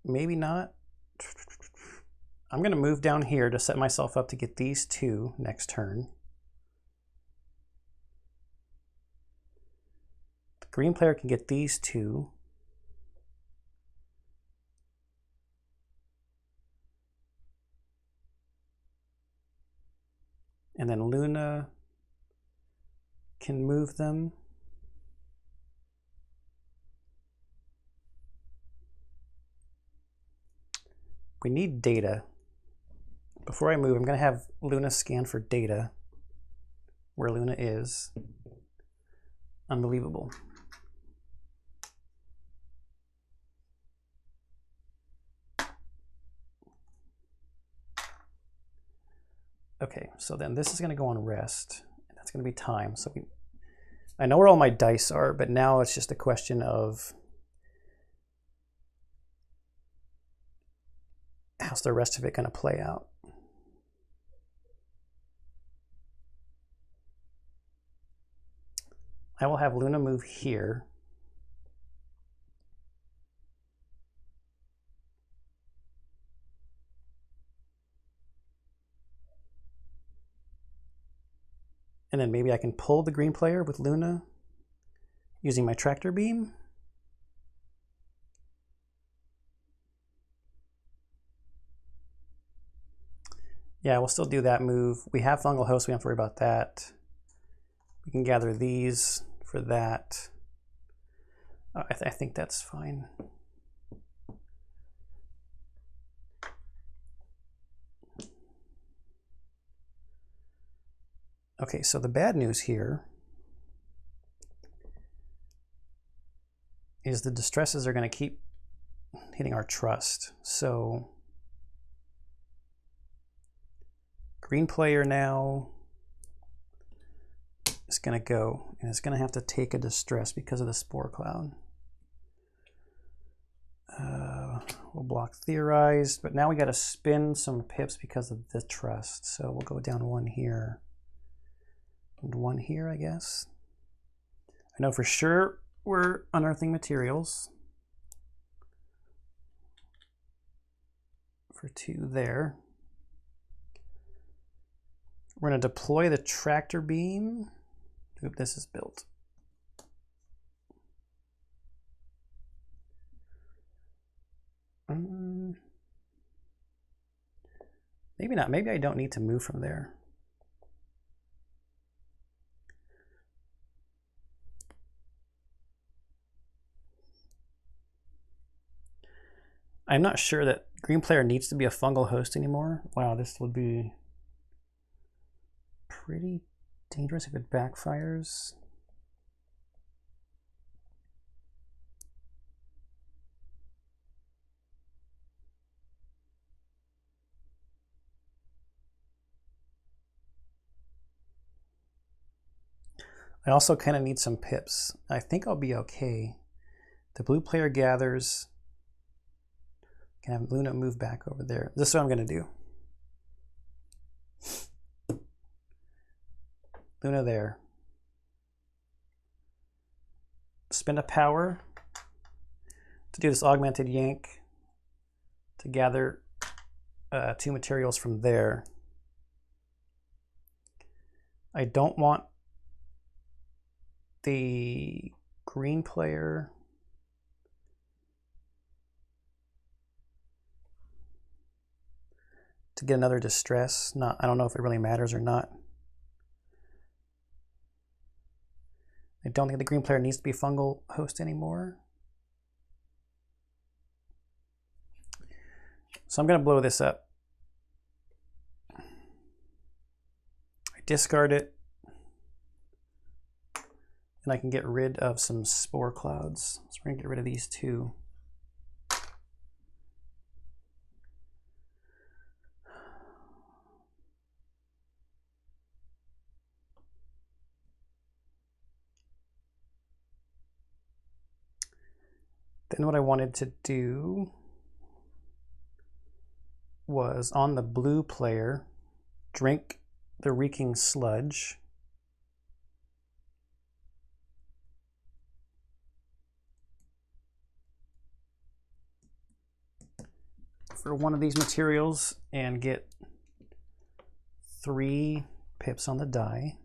Maybe not. I'm going to move down here to set myself up to get these two next turn. The green player can get these two. And then Luna can move them. We need data. Before I move, I'm going to have Luna scan for data, where Luna is. Unbelievable. Okay, so then this is going to go on rest. And that's going to be time. So I know where all my dice are, but now it's just a question of how's the rest of it going to play out. I will have Luna move here. And then maybe I can pull the green player with Luna using my tractor beam. Yeah, we'll still do that move. We have fungal host, we don't have to worry about that. We can gather these for that. I think that's fine. Okay, so the bad news here is the distresses are going to keep hitting our trust. So green player now is going to go, and it's going to have to take a distress because of the spore cloud. We'll block theorized, but now we got to spin some pips because of the trust. So we'll go down one here and one here, I guess. I know for sure we're unearthing materials for 2 there. We're going to deploy the tractor beam. Oop, this is built. Maybe not. Maybe I don't need to move from there. I'm not sure that green player needs to be a fungal host anymore. Wow, this would be pretty dangerous if it backfires. I also kind of need some pips. I think I'll be okay. The blue player gathers. Can have Luna move back over there. This is what I'm going to do. Luna there. Spend a power to do this augmented yank to gather 2 materials from there. I don't want the green player to get another distress. I don't know if it really matters or not. I don't think the green player needs to be fungal host anymore. So I'm going to blow this up. I discard it. And I can get rid of some spore clouds. So we're going to get rid of these 2. Then what I wanted to do was on the blue player, drink the reeking sludge. For one of these materials and get 3 pips on the die.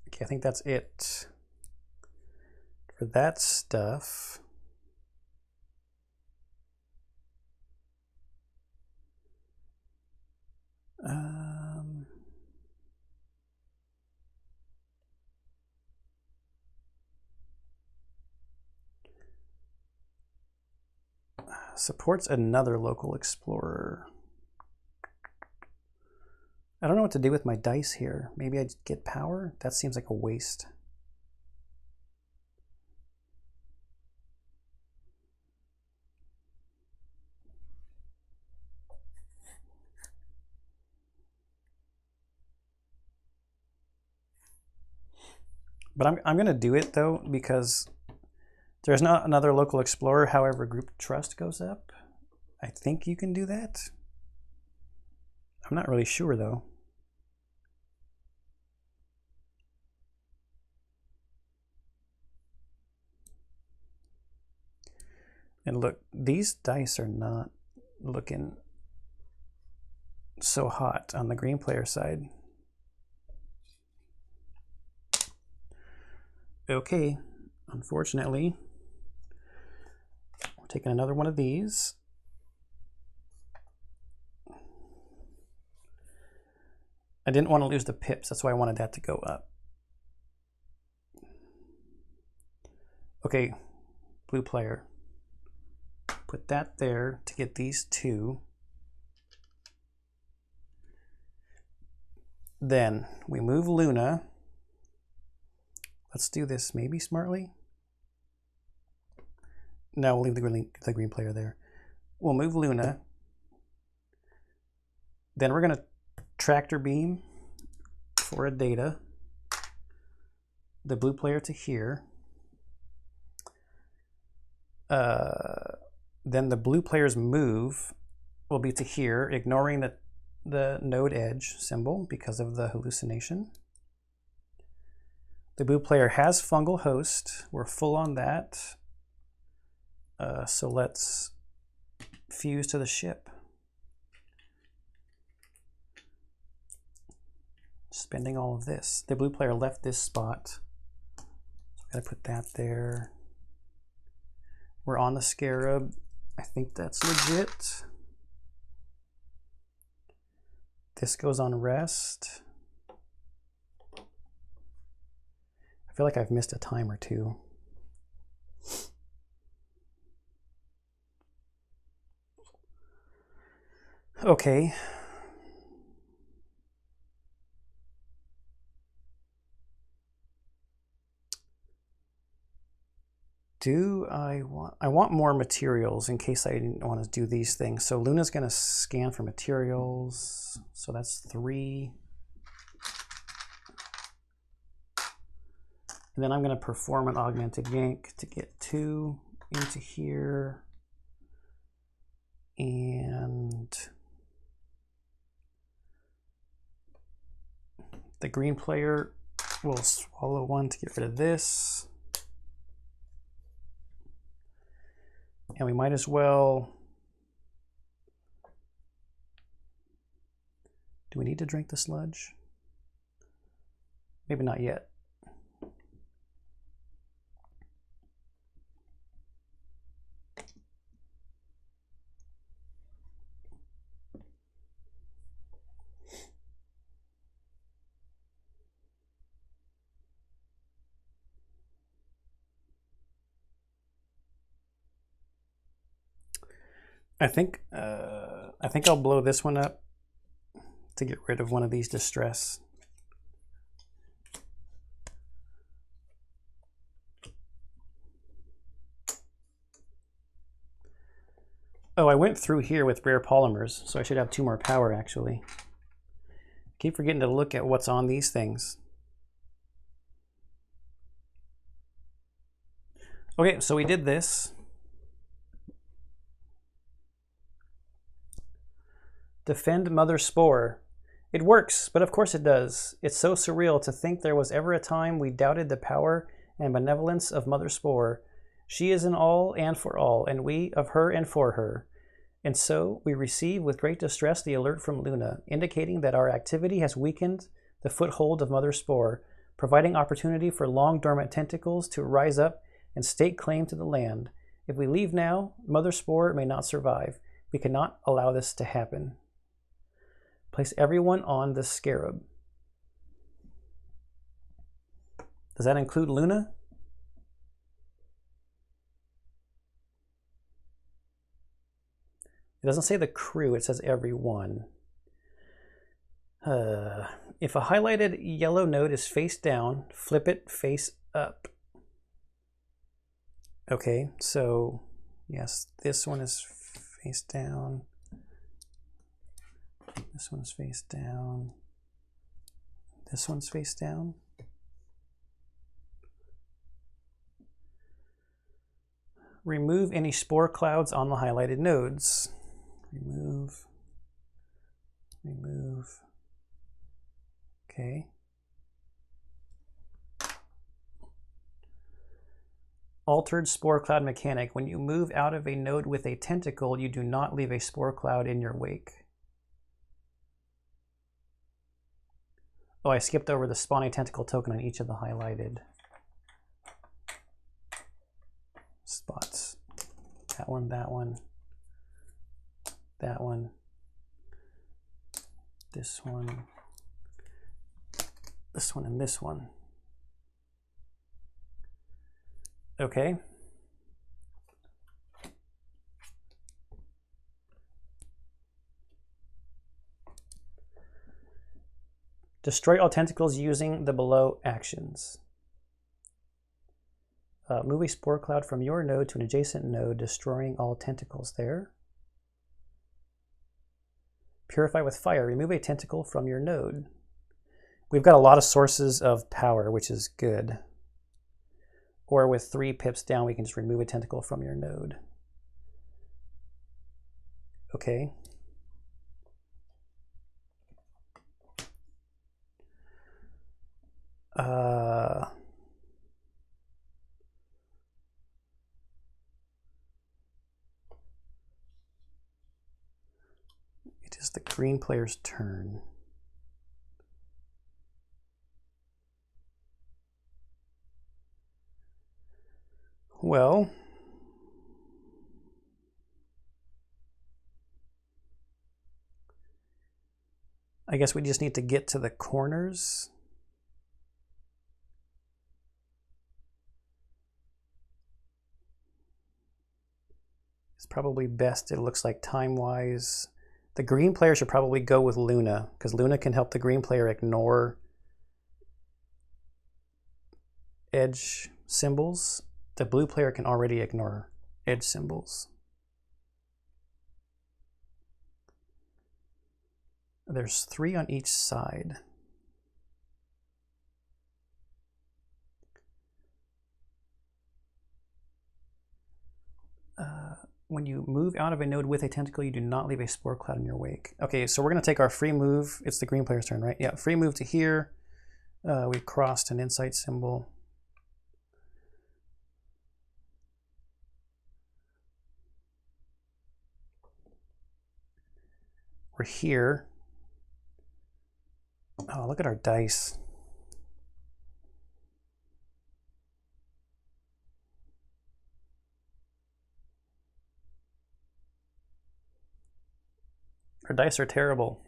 Okay, I think that's it for that stuff. Supports another local explorer. I don't know what to do with my dice here. Maybe I get power? That seems like a waste. But I'm going to do it though, because There's not another local explorer, however, group trust goes up. I think you can do that. I'm not really sure though. And look, these dice are not looking so hot on the green player side. Okay, unfortunately, we're taking another one of these. I didn't want to lose the pips, that's why I wanted that to go up. Okay, blue player. Put that there to get these two. Then we move Luna. Let's do this maybe smartly. No, we'll leave the green player there. We'll move Luna. Then we're going to tractor beam for a data. The blue player to here. Then the blue player's move will be to here, ignoring the node edge symbol because of the hallucination. The blue player has fungal host. We're full on that. So let's fuse to the ship. Spending all of this. The blue player left this spot. So I'm gonna put that there. We're on the scarab. I think that's legit. This goes on rest. I feel like I've missed a time or two. Okay. I want more materials in case I didn't want to do these things. So Luna's going to scan for materials. So that's 3. And then I'm going to perform an augmented yank to get 2 into here. And the green player will swallow 1 to get rid of this. And we might as well... Do we need to drink the sludge? Maybe not yet. I think I'll blow this one up to get rid of one of these distress. Oh, I went through here with rare polymers, so I should have 2 more power actually. Keep forgetting to look at what's on these things. Okay, so we did this. Defend Mother Spore. It works, but of course it does. It's so surreal to think there was ever a time we doubted the power and benevolence of Mother Spore. She is in all and for all, and we of her and for her. And so we receive with great distress the alert from Luna, indicating that our activity has weakened the foothold of Mother Spore, providing opportunity for long dormant tentacles to rise up and stake claim to the land. If we leave now, Mother Spore may not survive. We cannot allow this to happen. Place everyone on the scarab. Does that include Luna? It doesn't say the crew, it says everyone. If a highlighted yellow node is face down, flip it face up. Okay, so yes, this one is face down. This one's face down. This one's face down. Remove any spore clouds on the highlighted nodes. Remove. Okay. Altered spore cloud mechanic. When you move out of a node with a tentacle, you do not leave a spore cloud in your wake. Oh, I skipped over the spawning tentacle token on each of the highlighted spots. That one, that one, that one, this one, and this one. Okay. Destroy all tentacles using the below actions. Move a spore cloud from your node to an adjacent node, destroying all tentacles there. Purify with fire. Remove a tentacle from your node. We've got a lot of sources of power, which is good. Or with 3 pips down, we can just remove a tentacle from your node. Okay. It is the green player's turn. Well, I guess we just need to get to the corners. It's probably best, it looks like time-wise. The green player should probably go with Luna, because Luna can help the green player ignore edge symbols. The blue player can already ignore edge symbols. There's 3 on each side. When you move out of a node with a tentacle, you do not leave a spore cloud in your wake. Okay, so we're going to take our free move. It's the green player's turn, right? Yeah, free move to here. We crossed an insight symbol. We're here. Oh, look at our dice. Our dice are terrible.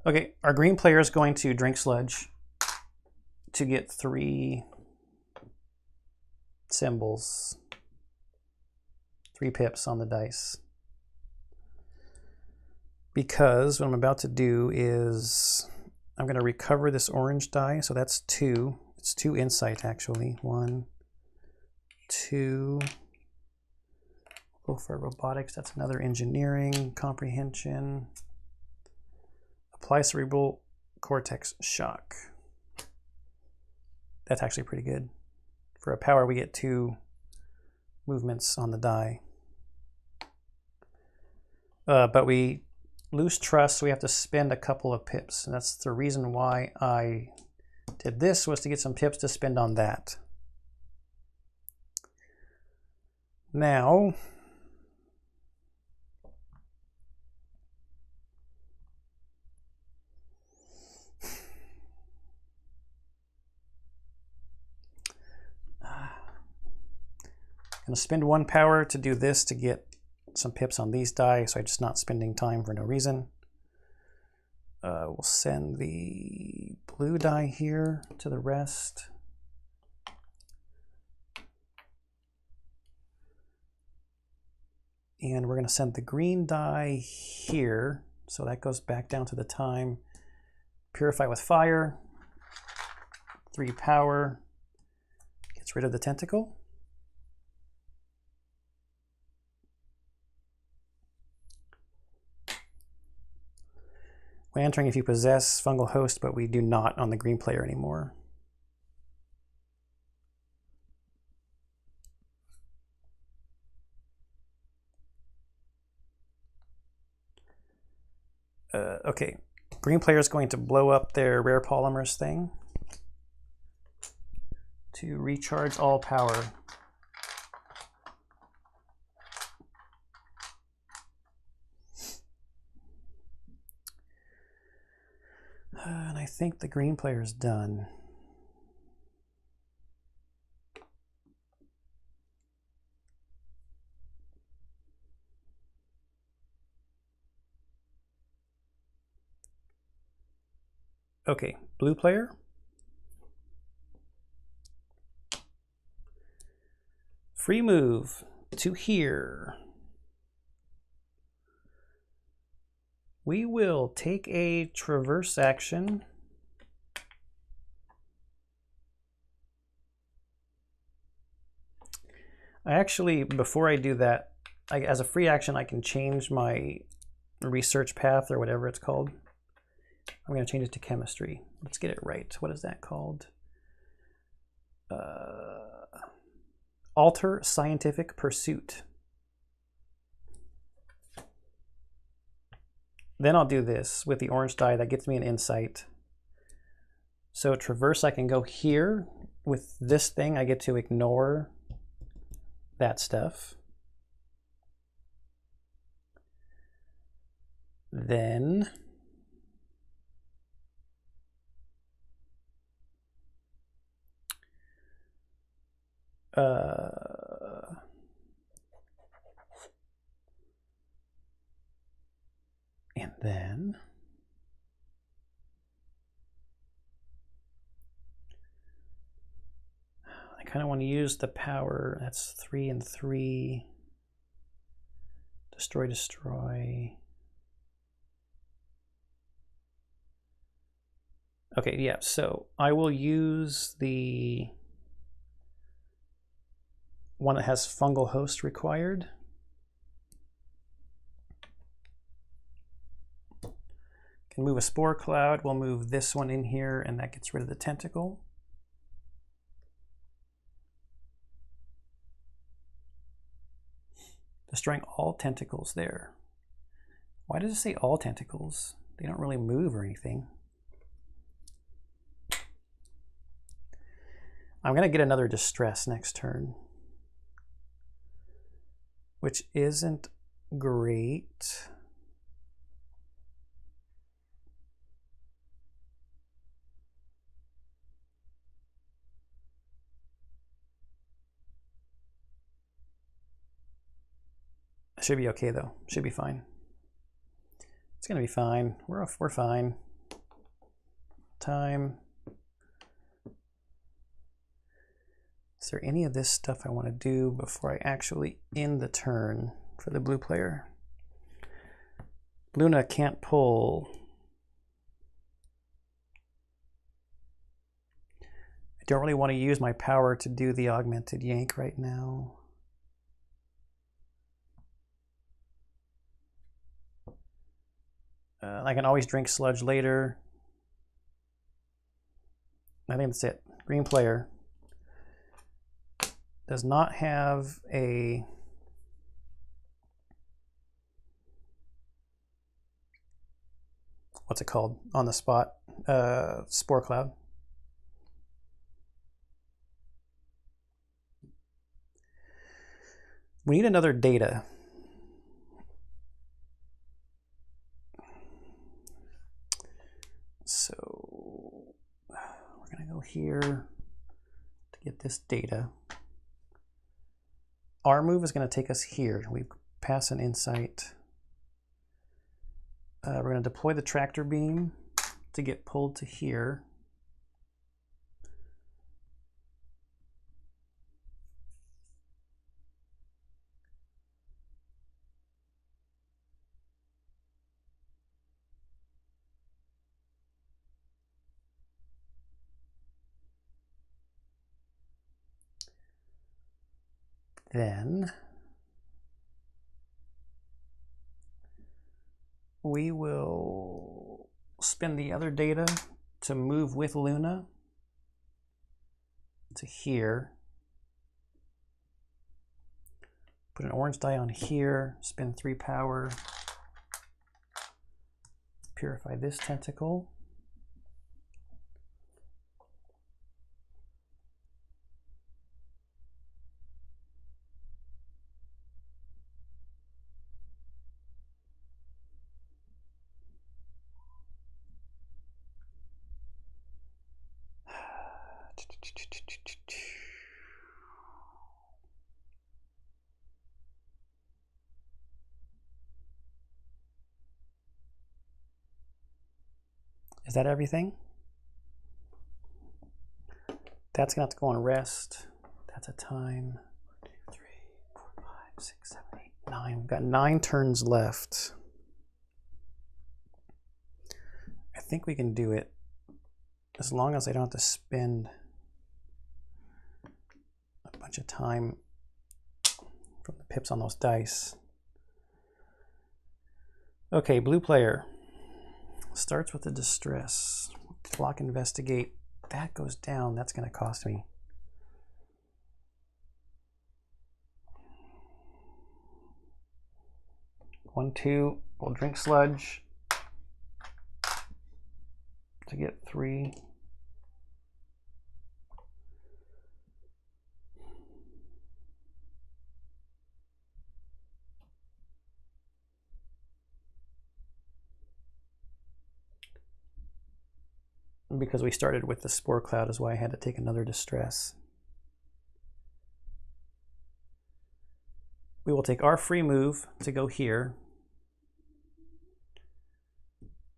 Okay, our green player is going to drink sludge to get 3 symbols, 3 pips on the dice. Because what I'm about to do is I'm going to recover this orange die, so that's 2. It's 2 insight actually. 1, 2. Go for robotics, that's another engineering, comprehension. Apply cerebral cortex shock. That's actually pretty good. For a power, we get 2 movements on the die. But we lose trust, so we have to spend a couple of pips. And that's the reason why I did this, was to get some pips to spend on that. Now, I'm going to spend 1 power to do this to get some pips on these die, so I'm just not spending time for no reason. We'll send the blue die here to the rest. And we're going to send the green die here, so that goes back down to the time. Purify with fire, 3 power, gets rid of the tentacle. We're entering if you possess fungal host, but we do not on the green player anymore. Okay, green player is going to blow up their rare polymers thing to recharge all power. And I think the green player is done. Okay, blue player. Free move to here. We will take a traverse action. Before I do that, as a free action, I can change my research path or whatever it's called. I'm going to change it to chemistry. Let's get it right. What is that called? Alter scientific pursuit. Then I'll do this with the orange die. That gets me an insight. So traverse, I can go here. With this thing, I get to ignore that stuff. Then and then I kind of want to use the power. That's 3 and 3. Destroy, destroy. Okay, yeah, so I will use the one that has fungal host required. Can move a spore cloud. We'll move this one in here, and that gets rid of the tentacle. Destroying all tentacles there. Why does it say all tentacles? They don't really move or anything. I'm going to get another distress next turn, which isn't great. Should be okay though. Should be fine. It's gonna be fine. We're fine. Time. Is there any of this stuff I want to do before I actually end the turn for the blue player? Luna can't pull. I don't really want to use my power to do the augmented yank right now. I can always drink sludge later. I think that's it. Green player does not have a what's it called on the spot? Spore cloud. We need another data. So we're going to go here to get this data. Our move is going to take us here. We pass an insight. We're going to deploy the tractor beam to get pulled to here. Then we will spin the other data to move with Luna to here. Put an orange die on here, spin 3 power, purify this tentacle. Is that everything? That's gonna have to go on rest. That's a time. 1, 2, 3, 4, 5, 6, 7, 8, 9. We've got 9 turns left. I think we can do it as long as I don't have to spend a bunch of time from the pips on those dice. Okay, blue player starts with the distress. Block, investigate. That goes down. That's going to cost me. One, two. We'll drink sludge to get 3. Because we started with the spore cloud is why I had to take another distress. We will take our free move to go here.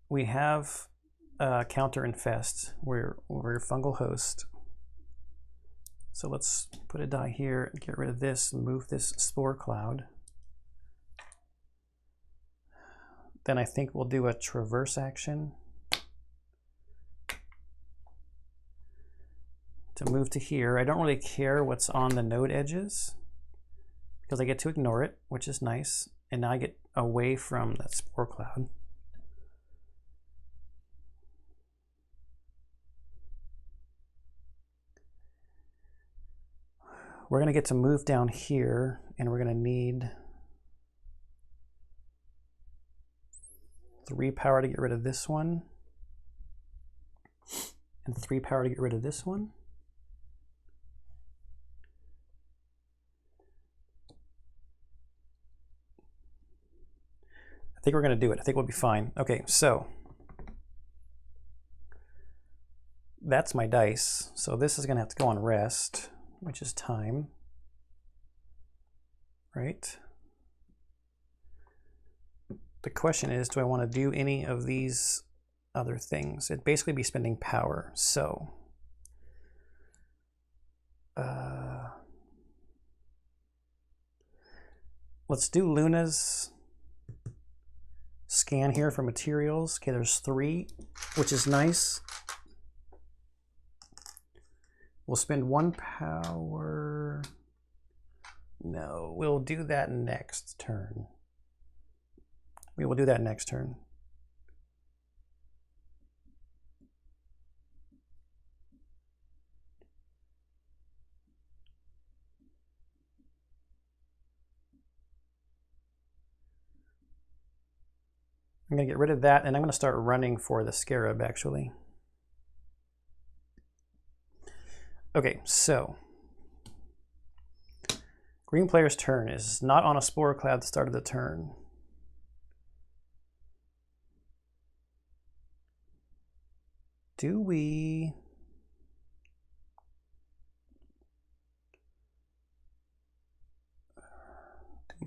We have counter infest. We're fungal host. So let's put a die here, get rid of this, and move this spore cloud. Then I think we'll do a traverse action to move to here. I don't really care what's on the node edges because I get to ignore it, which is nice. And now I get away from that spore cloud. We're going to get to move down here, and we're going to need 3 power to get rid of this one, and 3 power to get rid of this one. I think we're going to do it. I think we'll be fine. Okay, so that's my dice. So this is going to have to go on rest, which is time, right? The question is, do I want to do any of these other things? It'd basically be spending power. So let's do Luna's scan here for materials. Okay, there's 3, which is nice. We'll spend 1 power. No, we'll do that next turn. We will do that next turn. I'm going to get rid of that, and I'm going to start running for the scarab, actually. Okay, so green player's turn is not on a spore cloud at the start of the turn. Do we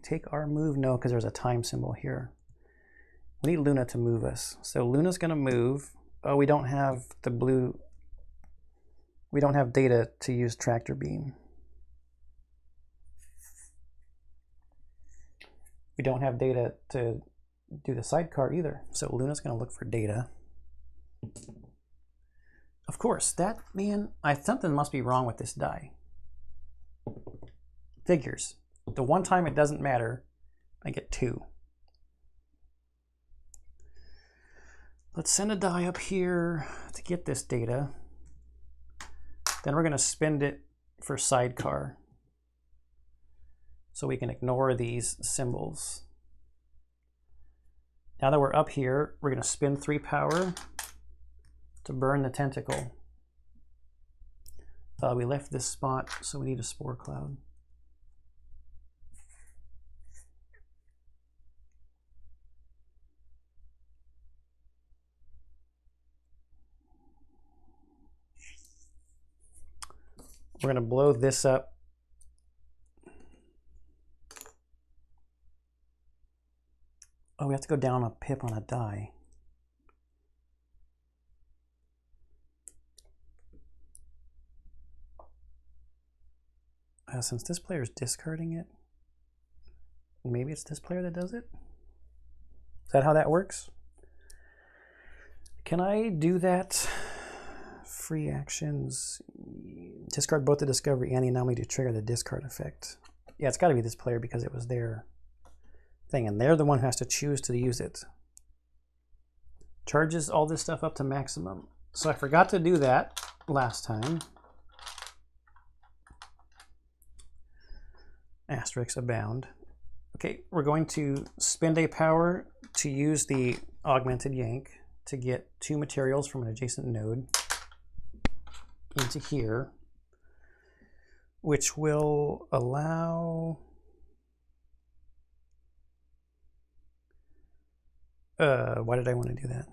take our move? No, because there's a time symbol here. We need Luna to move us. So Luna's going to move. Oh, we don't have the blue. We don't have data to use tractor beam. We don't have data to do the sidecar either. So Luna's going to look for data. Of course, that, man, something must be wrong with this die. Figures. The one time it doesn't matter, I get 2. Let's send a die up here to get this data. Then we're going to spend it for sidecar, so we can ignore these symbols. Now that we're up here, we're going to spin 3 power to burn the tentacle. We left this spot, so we need a spore cloud. We're going to blow this up. Oh, we have to go down a pip on a die. Since this player is discarding it, maybe it's this player that does it? Is that how that works? Can I do that? Free actions. Discard both the discovery and the anomaly to trigger the discard effect. Yeah, it's got to be this player because it was their thing, and they're the one who has to choose to use it. Charges all this stuff up to maximum. So I forgot to do that last time. Asterisks abound. Okay, we're going to spend a power to use the augmented yank to get 2 materials from an adjacent node into here, which will allow why did I want to do that?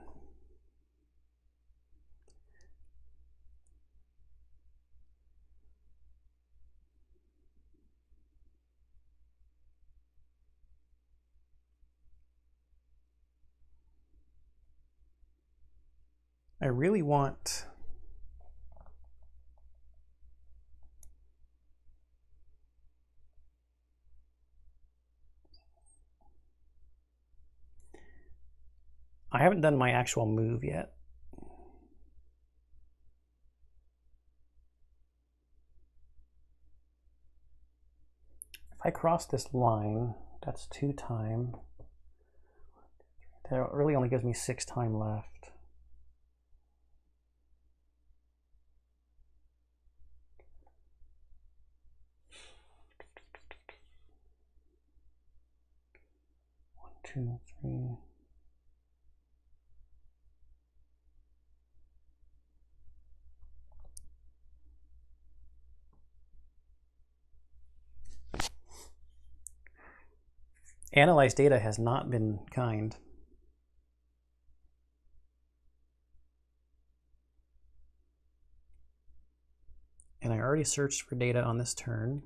I really want I haven't done my actual move yet. If I cross this line, that's 2 time. That really only gives me 6 time left. One, 2, 3. Analyze data has not been kind. And I already searched for data on this turn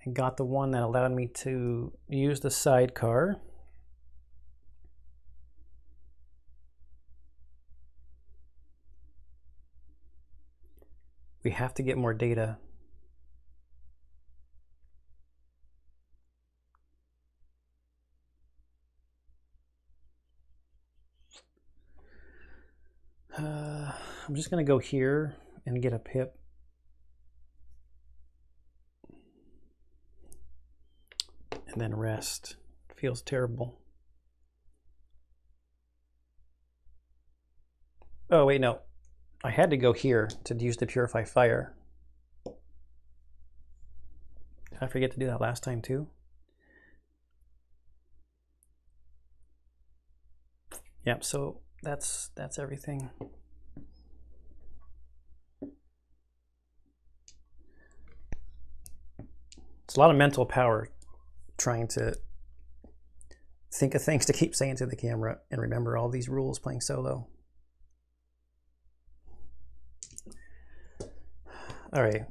and got the one that allowed me to use the sidecar. We have to get more data. I'm just going to go here and get a pip. And then rest. Feels terrible. Oh, wait, no. I had to go here to use the Purify Fire. Did I forget to do that last time too? Yep, so that's everything. It's a lot of mental power trying to think of things to keep saying to the camera and remember all these rules playing solo. All right.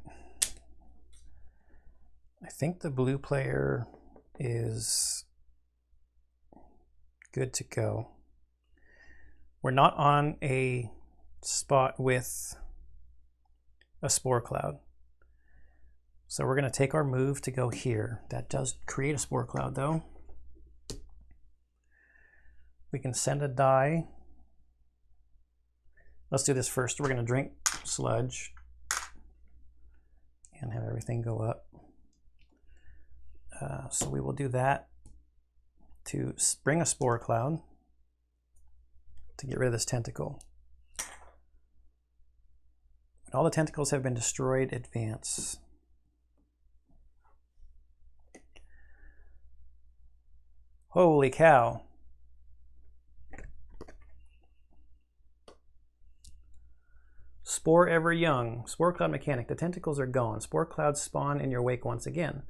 I think the blue player is good to go. We're not on a spot with a spore cloud. So we're going to take our move to go here. That does create a spore cloud though. We can send a die. Let's do this first. We're going to drink sludge and have everything go up. So we will do that to bring a spore cloud to get rid of this tentacle. When all the tentacles have been destroyed, advance. Holy cow. Spore ever young. Spore cloud mechanic. The tentacles are gone. Spore clouds spawn in your wake once again.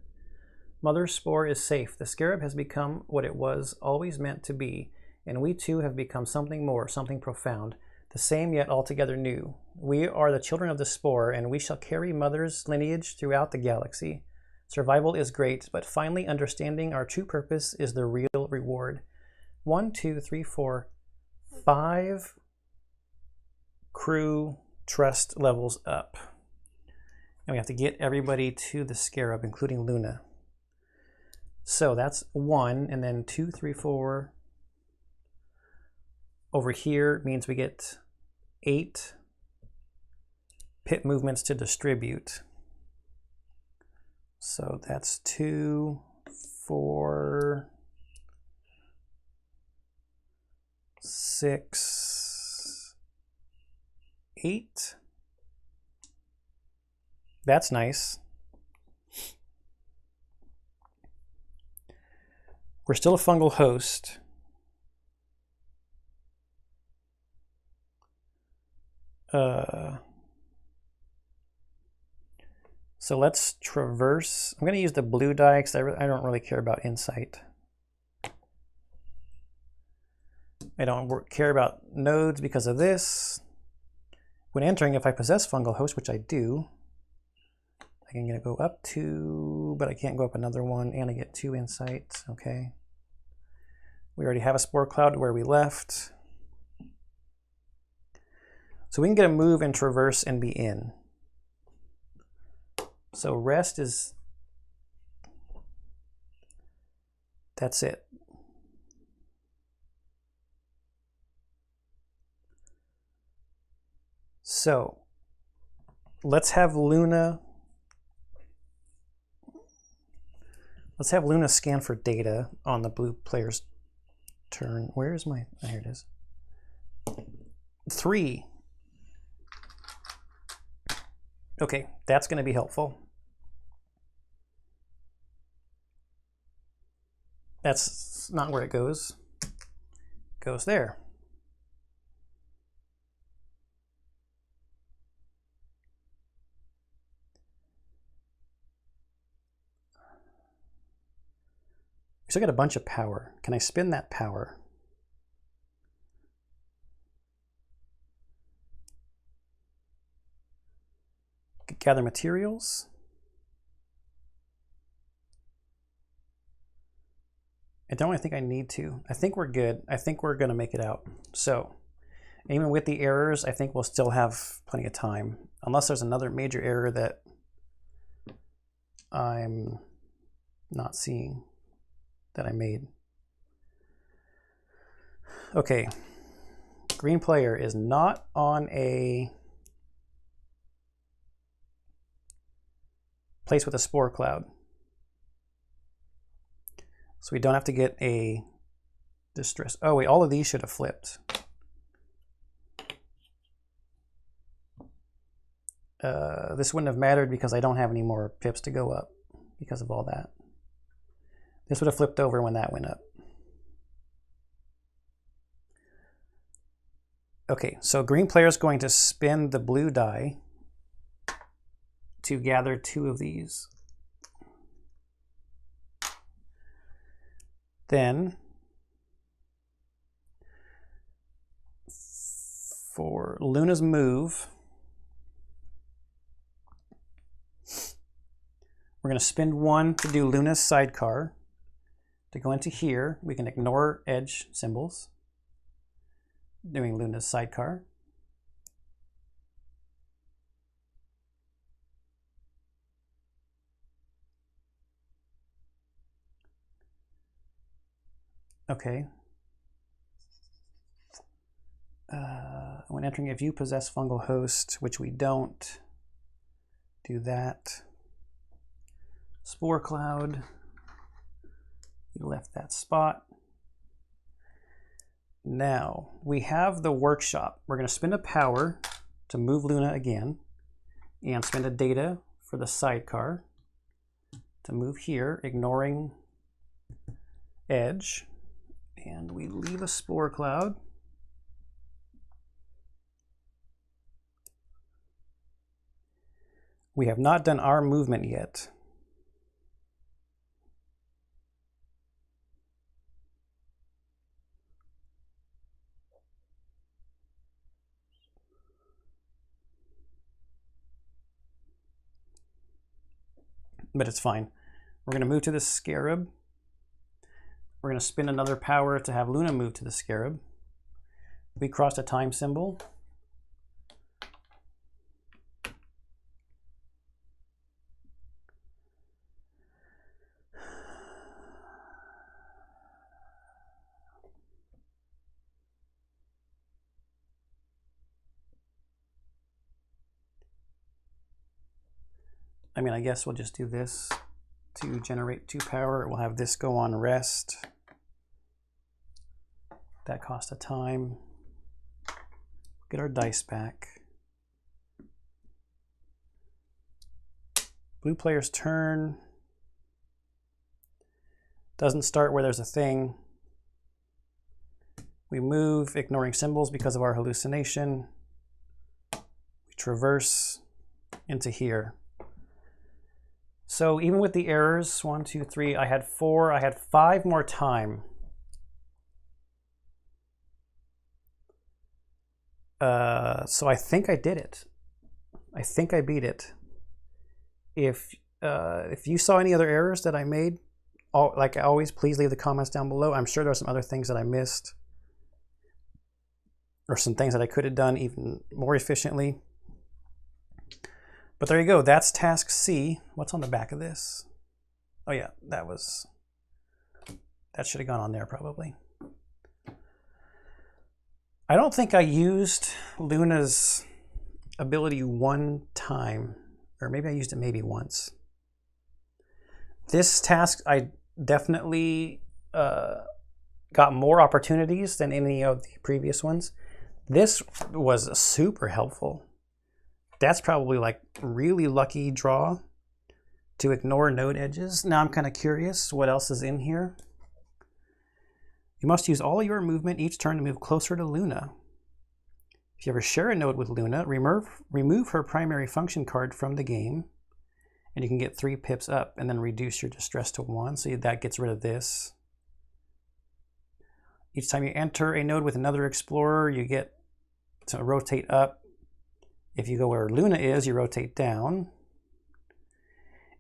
Mother spore is safe. The scarab has become what it was always meant to be, and we too have become something more, something profound, the same yet altogether new. We are the children of the spore, and we shall carry Mother's lineage throughout the galaxy. Survival is great, but finally understanding our true purpose is the real reward. 1, 2, 3, 4, 5 crew trust levels up. And we have to get everybody to the scarab, including Luna. So that's 1, and then 2, 3, 4. Over here means we get 8 pit movements to distribute. So that's 2, 4, 6, 8. That's nice. We're still a fungal host. So let's traverse. I'm going to use the blue die because I don't really care about insight. I don't care about nodes because of this. When entering, if I possess fungal host, which I do, I'm going to go up 2, but I can't go up another one, and I get 2 insight. Okay. We already have a spore cloud where we left. So we can get a move and traverse and be in. So rest is, that's it. So let's have Luna scan for data on the blue player's turn. Where is my, oh, here it is. 3. Okay, that's going to be helpful. That's not where it goes. It goes there. We still got a bunch of power. Can I spin that power? Gather materials. I don't really think I need to. I think we're good. I think we're going to make it out. So even with the errors, I think we'll still have plenty of time. Unless there's another major error that I'm not seeing that I made. Okay. Green player is not on a place with a spore cloud. So we don't have to get a distress. Oh wait, all of these should have flipped. This wouldn't have mattered because I don't have any more pips to go up because of all that. This would have flipped over when that went up. Okay, so green player is going to spin the blue die to gather 2 of these. Then for Luna's move, we're going to spend 1 to do Luna's sidecar. To go into here, we can ignore edge symbols, doing Luna's sidecar. Okay. When entering, if you possess fungal host, which we don't, do that. Spore cloud. We left that spot. Now, we have the workshop. We're going to spend a power to move Luna again, and spend a data for the sidecar to move here, ignoring edge. And we leave a spore cloud. We have not done our movement yet. But it's fine. We're going to move to the scarab. We're going to spin another power to have Luna move to the scarab. We crossed a time symbol. I mean, I guess we'll just do this to generate 2 power. We'll have this go on rest. That cost a time. Get our dice back. Blue player's turn. Doesn't start where there's a thing. We move, ignoring symbols because of our hallucination. We traverse into here. So even with the errors, 1, 2, 3, I had 4, I had 5 more time. So I think I did it. I think I beat it. If you saw any other errors that I made, like always, please leave the comments down below. I'm sure there are some other things that I missed, or some things that I could have done even more efficiently. But there you go, that's task C. What's on the back of this? Oh yeah, that should have gone on there probably. I don't think I used Luna's ability one time, or maybe I used it maybe once. This task, I definitely got more opportunities than any of the previous ones. This was super helpful. That's probably like really lucky draw to ignore node edges. Now I'm kind of curious what else is in here. You must use all your movement each turn to move closer to Luna. If you ever share a node with Luna, remove her primary function card from the game, and you can get 3 pips up and then reduce your distress to 1. So that gets rid of this. Each time you enter a node with another explorer, you get to rotate up. If you go where Luna is, you rotate down.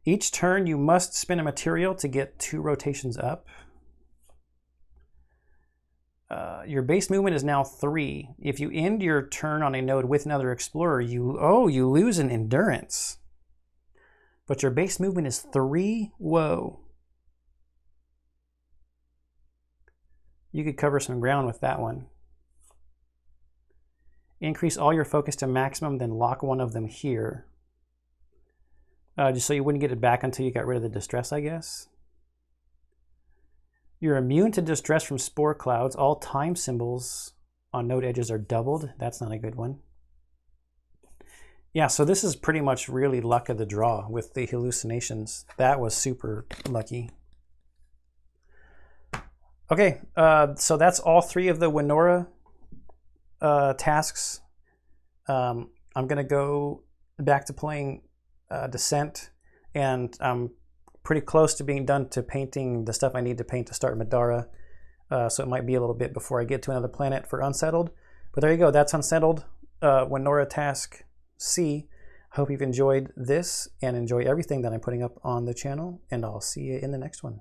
Each turn, you must spin a material to get 2 rotations up. Your base movement is now 3. If you end your turn on a node with another explorer, you lose an endurance. But your base movement is 3. Whoa. You could cover some ground with that one. Increase all your focus to maximum, then lock one of them here. Just so you wouldn't get it back until you got rid of the distress, I guess. You're immune to distress from spore clouds. All time symbols on node edges are doubled. That's not a good one. Yeah, so this is pretty much really luck of the draw with the hallucinations. That was super lucky. Okay, so that's all 3 of the Wenora tasks. I'm gonna go back to playing Descent, and I'm pretty close to being done to painting the stuff I need to paint to start Madara. So it might be a little bit before I get to another planet for Unsettled. But there you go, that's Unsettled, Wenora task C. Hope you've enjoyed this and enjoy everything that I'm putting up on the channel, and I'll see you in the next one.